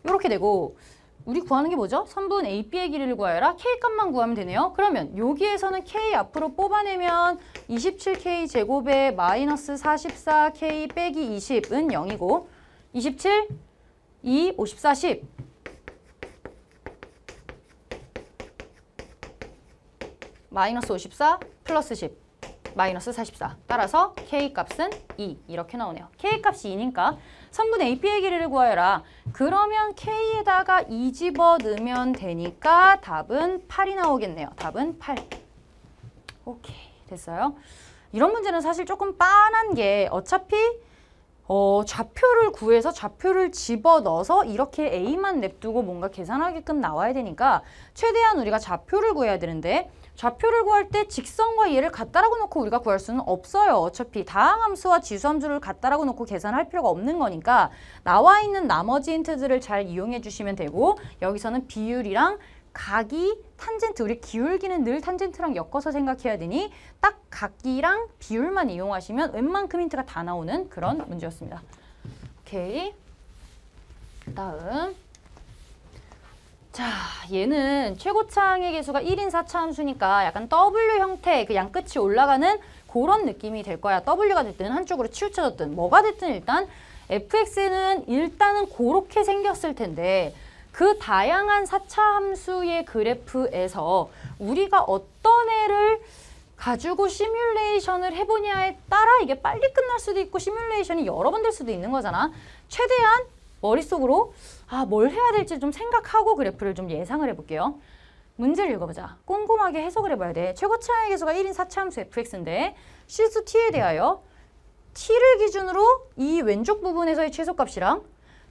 이렇게 되고 우리 구하는 게 뭐죠? 선분 AB의 길이를 구하여라. K 값만 구하면 되네요. 그러면 여기에서는 K 앞으로 뽑아내면 27K 제곱에 마이너스 44K 빼기 20은 0이고 27, 2, 54, 10 마이너스 54 플러스 10 마이너스 44 따라서 K값은 2 이렇게 나오네요. K값이 2니까 선분 AB의 길이를 구하여라. 그러면 K에다가 2 집어넣으면 되니까 답은 8이 나오겠네요. 답은 8. 오케이 됐어요. 이런 문제는 사실 조금 빤한 게 어차피 좌표를 구해서 좌표를 집어넣어서 이렇게 A만 냅두고 뭔가 계산하게끔 나와야 되니까 최대한 우리가 좌표를 구해야 되는데 좌표를 구할 때 직선과 얘를 같다라고 놓고 우리가 구할 수는 없어요. 어차피 다항함수와 지수함수를 같다라고 놓고 계산할 필요가 없는 거니까 나와 있는 나머지 힌트들을 잘 이용해 주시면 되고 여기서는 비율이랑 각이, 탄젠트, 우리 기울기는 늘 탄젠트랑 엮어서 생각해야 되니 딱 각이랑 비율만 이용하시면 웬만큼 힌트가 다 나오는 그런 문제였습니다. 오케이. 다음. 자, 얘는 최고차항의 개수가 1인 4차 함수니까 약간 W 형태, 그 양끝이 올라가는 그런 느낌이 될 거야. W가 됐든 한쪽으로 치우쳐졌든 뭐가 됐든 일단 fx는 일단은 그렇게 생겼을 텐데 그 다양한 4차 함수의 그래프에서 우리가 어떤 애를 가지고 시뮬레이션을 해보냐에 따라 이게 빨리 끝날 수도 있고 시뮬레이션이 여러 번 될 수도 있는 거잖아. 최대한 머릿속으로 뭘 해야 될지 좀 생각하고 그래프를 좀 예상을 해볼게요. 문제를 읽어보자. 꼼꼼하게 해석을 해봐야 돼. 최고 차항의 계수가 1인 4차함수 fx인데 실수 t에 대하여 t를 기준으로 이 왼쪽 부분에서의 최소값이랑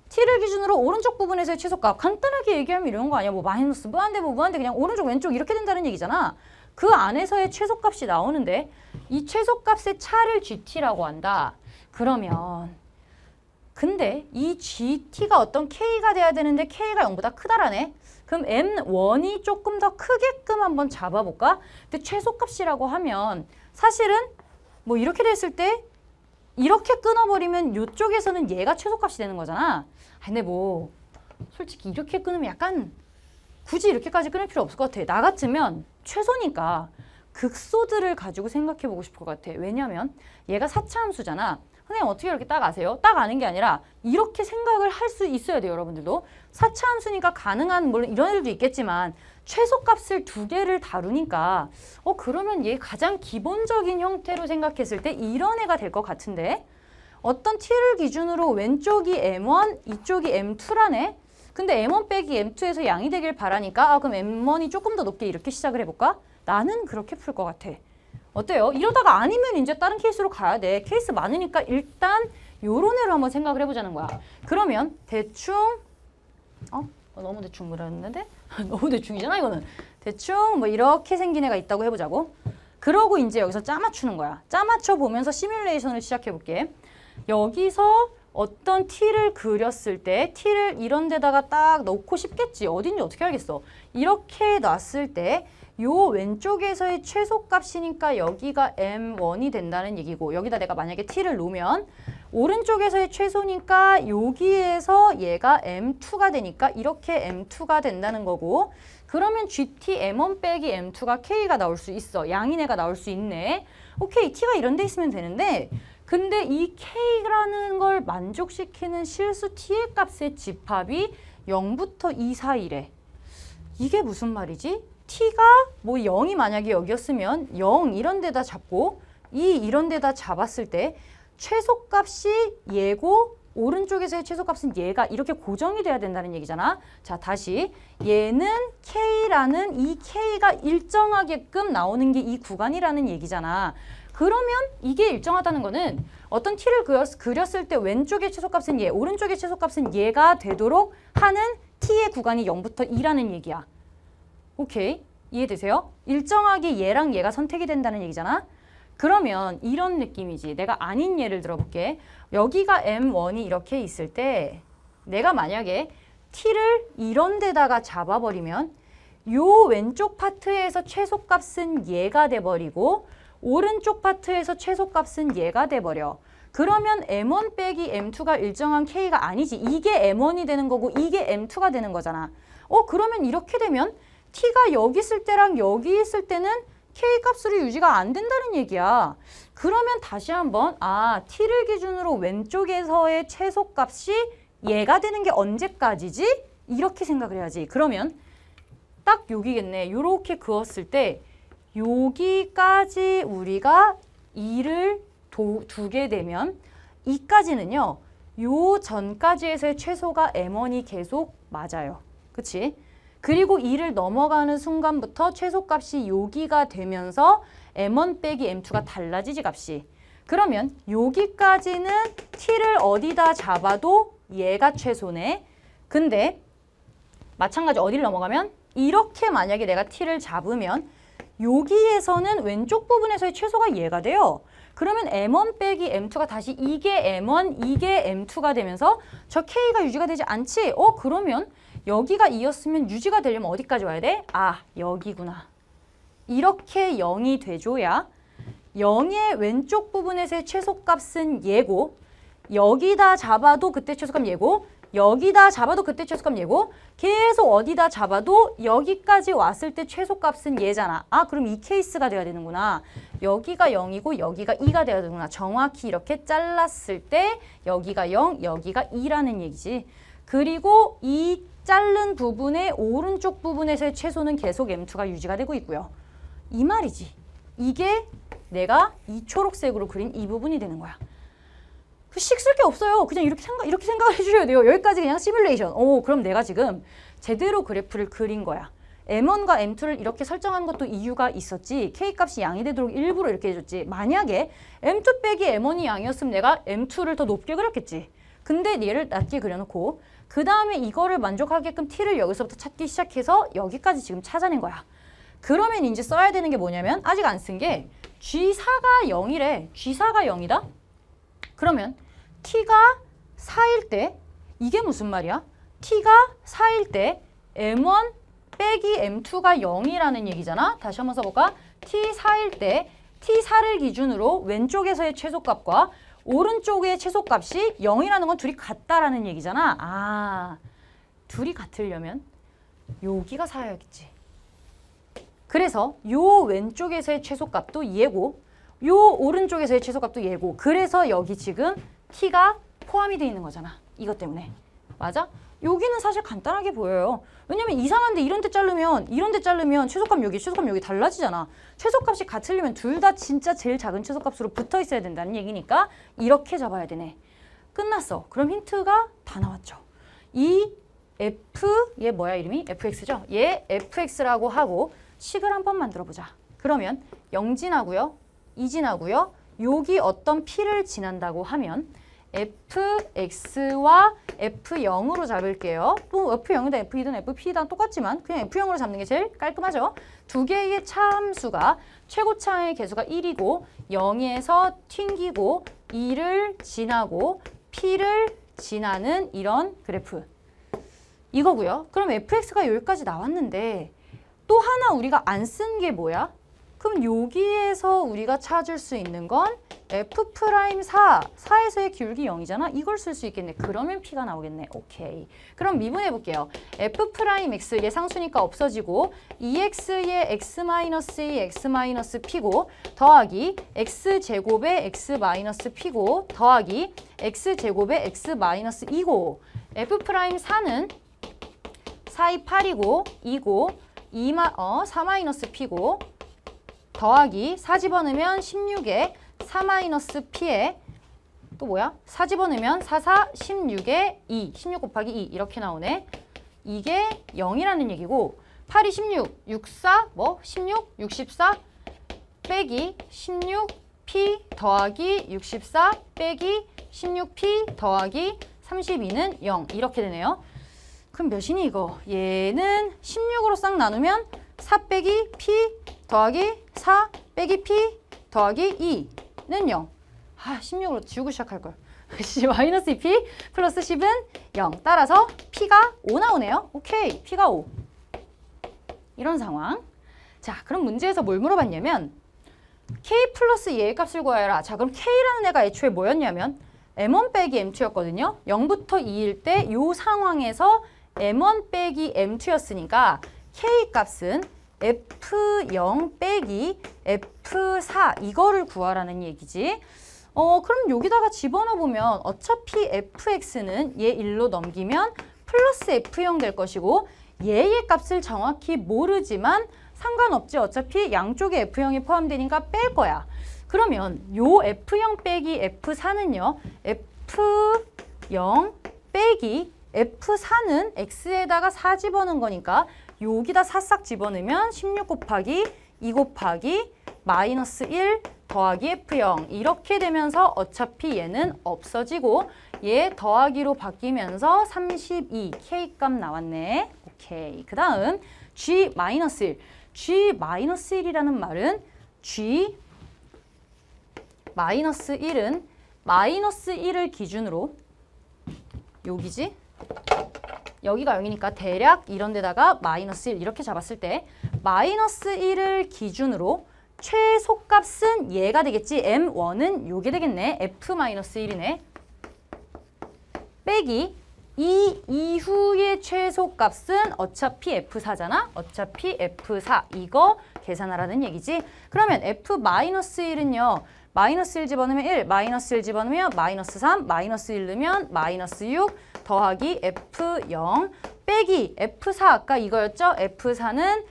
t를 기준으로 오른쪽 부분에서의 최소값. 간단하게 얘기하면 이런 거 아니야. 뭐 마이너스 무한대 뭐 무한대 그냥 오른쪽 왼쪽 이렇게 된다는 얘기잖아. 그 안에서의 최소값이 나오는데 이 최소값의 차를 gt라고 한다. 그러면 근데 이 gt가 어떤 k가 돼야 되는데 k가 0보다 크다라네. 그럼 m1이 조금 더 크게끔 한번 잡아볼까? 근데 최소값이라고 하면 사실은 뭐 이렇게 됐을 때 이렇게 끊어버리면 이쪽에서는 얘가 최소값이 되는 거잖아. 근데 뭐 솔직히 이렇게 끊으면 약간 굳이 이렇게까지 끊을 필요 없을 것 같아. 나 같으면 최소니까 극소들을 가지고 생각해 보고 싶을 것 같아. 왜냐면 얘가 4차 함수잖아. 선생님 어떻게 이렇게 딱 아세요? 딱 아는 게 아니라 이렇게 생각을 할 수 있어야 돼요. 여러분들도. 4차 함수니까 가능한 물론 이런 애들도 있겠지만 최소값을 두 개를 다루니까 그러면 얘 가장 기본적인 형태로 생각했을 때 이런 애가 될 것 같은데 어떤 t를 기준으로 왼쪽이 m1, 이쪽이 m2라네. 근데 m1 빼기 m2에서 양이 되길 바라니까 그럼 m1이 조금 더 높게 이렇게 시작을 해볼까? 나는 그렇게 풀 것 같아. 어때요? 이러다가 아니면 이제 다른 케이스로 가야 돼. 케이스 많으니까 일단 요런 애로 한번 생각을 해보자는 거야. 그러면 대충 너무 대충 그랬는데? 너무 대충이잖아 이거는. 대충 뭐 이렇게 생긴 애가 있다고 해보자고. 그러고 이제 여기서 짜 맞추는 거야. 짜 맞춰 보면서 시뮬레이션을 시작해 볼게. 여기서 어떤 t를 그렸을 때 t를 이런 데다가 딱 넣고 싶겠지. 어딘지 어떻게 알겠어. 이렇게 놨을 때 요 왼쪽에서의 최소값이니까 여기가 m1이 된다는 얘기고 여기다 내가 만약에 t를 놓으면 오른쪽에서의 최소니까 여기에서 얘가 m2가 되니까 이렇게 m2가 된다는 거고 그러면 gt m1 빼기 m2가 k가 나올 수 있어. 양인애가 나올 수 있네. 오케이, t가 이런 데 있으면 되는데 근데 이 k라는 걸 만족시키는 실수 t의 값의 집합이 0부터 2 사이래. 이게 무슨 말이지? t가 뭐 0이 만약에 여기였으면 0 이런 데다 잡고 2 이런 데다 잡았을 때 최소값이 얘고 오른쪽에서의 최소값은 얘가 이렇게 고정이 돼야 된다는 얘기잖아. 자, 다시 얘는 k라는 이 k가 일정하게끔 나오는 게 이 구간이라는 얘기잖아. 그러면 이게 일정하다는 거는 어떤 t를 그렸을 때 왼쪽의 최소값은 얘, 오른쪽의 최소값은 얘가 되도록 하는 t의 구간이 0부터 2라는 얘기야. 오케이, 이해되세요? 일정하게 얘랑 얘가 선택이 된다는 얘기잖아. 그러면 이런 느낌이지. 내가 아닌 예를 들어볼게. 여기가 m1이 이렇게 있을 때 내가 만약에 t를 이런 데다가 잡아버리면 요 왼쪽 파트에서 최소값은 얘가 돼버리고 오른쪽 파트에서 최소값은 얘가 돼버려. 그러면 m1 빼기 m2가 일정한 k가 아니지. 이게 m1이 되는 거고 이게 m2가 되는 거잖아. 그러면 이렇게 되면 t가 여기 있을 때랑 여기 있을 때는 k값으로 유지가 안 된다는 얘기야. 그러면 다시 한번 t를 기준으로 왼쪽에서의 최소값이 얘가 되는 게 언제까지지? 이렇게 생각을 해야지. 그러면 딱 여기겠네. 요렇게 그었을 때 여기까지 우리가 2를 두게 되면 이까지는요. 요 전까지에서의 최소가 m1이 계속 맞아요. 그치? 그리고 2를 넘어가는 순간부터 최소값이 여기가 되면서 m1 빼기 m2가 달라지지 값이. 그러면 여기까지는 t를 어디다 잡아도 얘가 최소네. 근데 마찬가지 어디를 넘어가면 이렇게 만약에 내가 t를 잡으면 여기에서는 왼쪽 부분에서의 최소가 얘가 돼요. 그러면 m1 빼기 m2가 다시 이게 m1, 이게 m2가 되면서 저 k가 유지가 되지 않지? 그러면 여기가 2였으면 유지가 되려면 어디까지 와야 돼? 여기구나. 이렇게 0이 돼줘야 0의 왼쪽 부분에서의 최소값은 얘고 여기다 잡아도 그때 최소값 얘고 여기다 잡아도 그때 최소값 얘고 계속 어디다 잡아도 여기까지 왔을 때 최소값은 얘잖아. 그럼 이 케이스가 돼야 되는구나. 여기가 0이고 여기가 2가 돼야 되는구나. 정확히 이렇게 잘랐을 때 여기가 0, 여기가 2라는 얘기지. 그리고 이 자른 부분의 오른쪽 부분에서의 최소는 계속 m2가 유지가 되고 있고요. 이 말이지. 이게 내가 이 초록색으로 그린 이 부분이 되는 거야. 식 쓸 게 없어요. 그냥 이렇게 생각을 해주셔야 돼요. 여기까지 그냥 시뮬레이션. 그럼 내가 지금 제대로 그래프를 그린 거야. M1과 M2를 이렇게 설정한 것도 이유가 있었지. K값이 양이 되도록 일부러 이렇게 해줬지. 만약에 M2 빼기 M1이 양이었으면 내가 M2를 더 높게 그렸겠지. 근데 얘를 낮게 그려놓고 그 다음에 이거를 만족하게끔 T를 여기서부터 찾기 시작해서 여기까지 지금 찾아낸 거야. 그러면 이제 써야 되는 게 뭐냐면 아직 안 쓴 게 G4가 0이래. G4가 0이다? 그러면 T가 4일 때 이게 무슨 말이야? T가 4일 때 M1 빼기 M2가 0이라는 얘기잖아. 다시 한번 써볼까? T4일 때 T4를 기준으로 왼쪽에서의 최소값과 오른쪽의 최소값이 0이라는 건 둘이 같다라는 얘기잖아. 아, 둘이 같으려면 여기가 4야겠지. 그래서 요 왼쪽에서의 최소값도 얘고 요 오른쪽에서의 최소값도 얘고 그래서 여기 지금 T가 포함이 돼 있는 거잖아. 이것 때문에. 맞아? 여기는 사실 간단하게 보여요. 왜냐면 이상한데 이런 데 자르면 최소값 여기 달라지잖아. 최소값이 같으려면 둘 다 진짜 제일 작은 최소값으로 붙어 있어야 된다는 얘기니까 이렇게 잡아야 되네. 끝났어. 그럼 힌트가 다 나왔죠. 이 F, 얘 뭐야 이름이? fx죠? 얘 fx라고 하고 식을 한번 만들어 보자. 그러면 0 지나고요. 2 지나고요. 여기 어떤 p를 지난다고 하면 fx와 f0으로 잡을게요. 뭐 f0이든 f2든 fp든 똑같지만 그냥 f0으로 잡는 게 제일 깔끔하죠. 두 개의 차함수가 최고차의 개수가 1이고 0에서 튕기고 2를 지나고 p를 지나는 이런 그래프. 이거고요. 그럼 fx가 여기까지 나왔는데 또 하나 우리가 안 쓴 게 뭐야? 그럼 여기에서 우리가 찾을 수 있는 건 F'4, 4에서의 기울기 0이잖아. 이걸 쓸 수 있겠네. 그러면 P가 나오겠네. 오케이. 그럼 미분해 볼게요. F'X, 얘 상수니까 없어지고 2X의 X-2, X-P고 더하기 X제곱의 X-P고 더하기 X제곱의 X-2고 F'4는 4이 8이고 2고 4-P고 더하기 4 집어넣으면 16에 4-P에 또 뭐야? 4 집어넣으면 4, 4, 16에 2, 16 곱하기 2 이렇게 나오네. 이게 0이라는 얘기고 8이 16, 6, 4, 16, 64 빼기 16P 더하기 64 빼기 16P 더하기 32는 0 이렇게 되네요. 그럼 몇이니 이거? 얘는 16으로 싹 나누면 4 빼기 P 더하기 4 빼기 P 더하기 2는 0. 아, 16으로 지우고 시작할걸. 마이너스 2P 플러스 10은 0. 따라서 P가 5 나오네요. 오케이, P가 5. 이런 상황. 자, 그럼 문제에서 뭘 물어봤냐면 K 플러스 얘의 값을 구하여라. 자, 그럼 K라는 애가 애초에 뭐였냐면 M1 빼기 M2였거든요. 0부터 2일 때 이 상황에서 M1 빼기 M2였으니까 K 값은 F0 빼기 F4 이거를 구하라는 얘기지. 그럼 여기다가 집어넣어보면 어차피 fx는 얘 1로 넘기면 플러스 f0 될 것이고 얘의 값을 정확히 모르지만 상관없지. 어차피 양쪽에 f0이 포함되니까 뺄 거야. 그러면 요 f0 빼기 f4는요. f0 빼기 f4는 x에다가 4 집어넣은 거니까 여기다 4 싹 집어넣으면 16 곱하기 2 곱하기 마이너스 1 더하기 F0 이렇게 되면서 어차피 얘는 없어지고 얘 더하기로 바뀌면서 32 K값 나왔네. 오케이. 그 다음 G-1 G-1이라는 말은 G-1은 마이너스 1을 기준으로 여기지? 여기가 0이니까 대략 이런 데다가 마이너스 1 이렇게 잡았을 때 마이너스 1을 기준으로 최소값은 얘가 되겠지. M1은 요게 되겠네. F-1이네. 빼기 이 이후의 최소값은 어차피 F4잖아. 어차피 F4 이거 계산하라는 얘기지. 그러면 F-1은요. 마이너스 1 집어넣으면 1, 마이너스 1 집어넣으면 마이너스 3, 마이너스 1 넣으면 마이너스 6 더하기 F0 빼기 F4 아까 이거였죠? F4는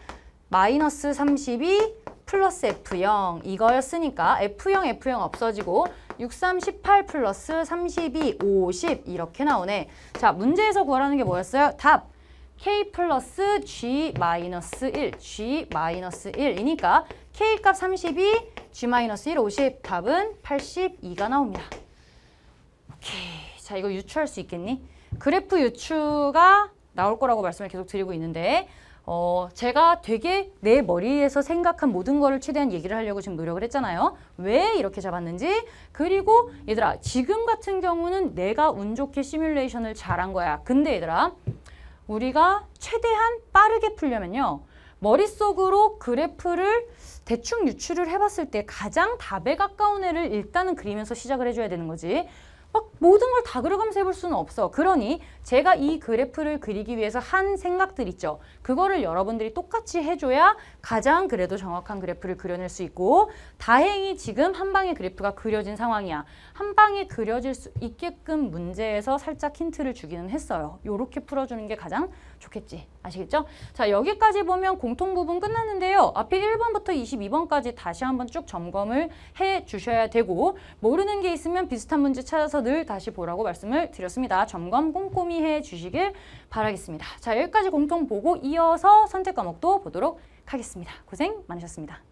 마이너스 32 플러스 F0 이거였으니까 F0 없어지고 6, 3, 18 플러스 32, 50 이렇게 나오네. 자, 문제에서 구하라는 게 뭐였어요? 답! K 플러스 G 마이너스 1, G 마이너스 1이니까 K 값 32, G 마이너스 1, 50. 답은 82가 나옵니다. 오케이. 자, 이거 유추할 수 있겠니? 그래프 유추가 나올 거라고 말씀을 계속 드리고 있는데 제가 되게 내 머리에서 생각한 모든 거를 최대한 얘기를 하려고 지금 노력을 했잖아요. 왜 이렇게 잡았는지. 그리고 얘들아, 지금 같은 경우는 내가 운 좋게 시뮬레이션을 잘한 거야. 근데 얘들아, 우리가 최대한 빠르게 풀려면요. 머릿속으로 그래프를 대충 유추를 해봤을 때 가장 답에 가까운 애를 일단은 그리면서 시작을 해줘야 되는 거지. 막 모든 걸 다 그려가면서 해볼 수는 없어. 그러니 제가 이 그래프를 그리기 위해서 한 생각들 있죠. 그거를 여러분들이 똑같이 해줘야 가장 그래도 정확한 그래프를 그려낼 수 있고, 다행히 지금 한 방에 그래프가 그려진 상황이야. 한 방에 그려질 수 있게끔 문제에서 살짝 힌트를 주기는 했어요. 요렇게 풀어주는 게 가장 좋겠지. 아시겠죠? 자, 여기까지 보면 공통 부분 끝났는데요. 앞에 1번부터 22번까지 다시 한번 쭉 점검을 해 주셔야 되고, 모르는 게 있으면 비슷한 문제 찾아서 늘 다시 보라고 말씀을 드렸습니다. 점검 꼼꼼히 해 주시길 바라겠습니다. 자, 여기까지 공통 보고 이어서 선택 과목도 보도록 하겠습니다. 고생 많으셨습니다.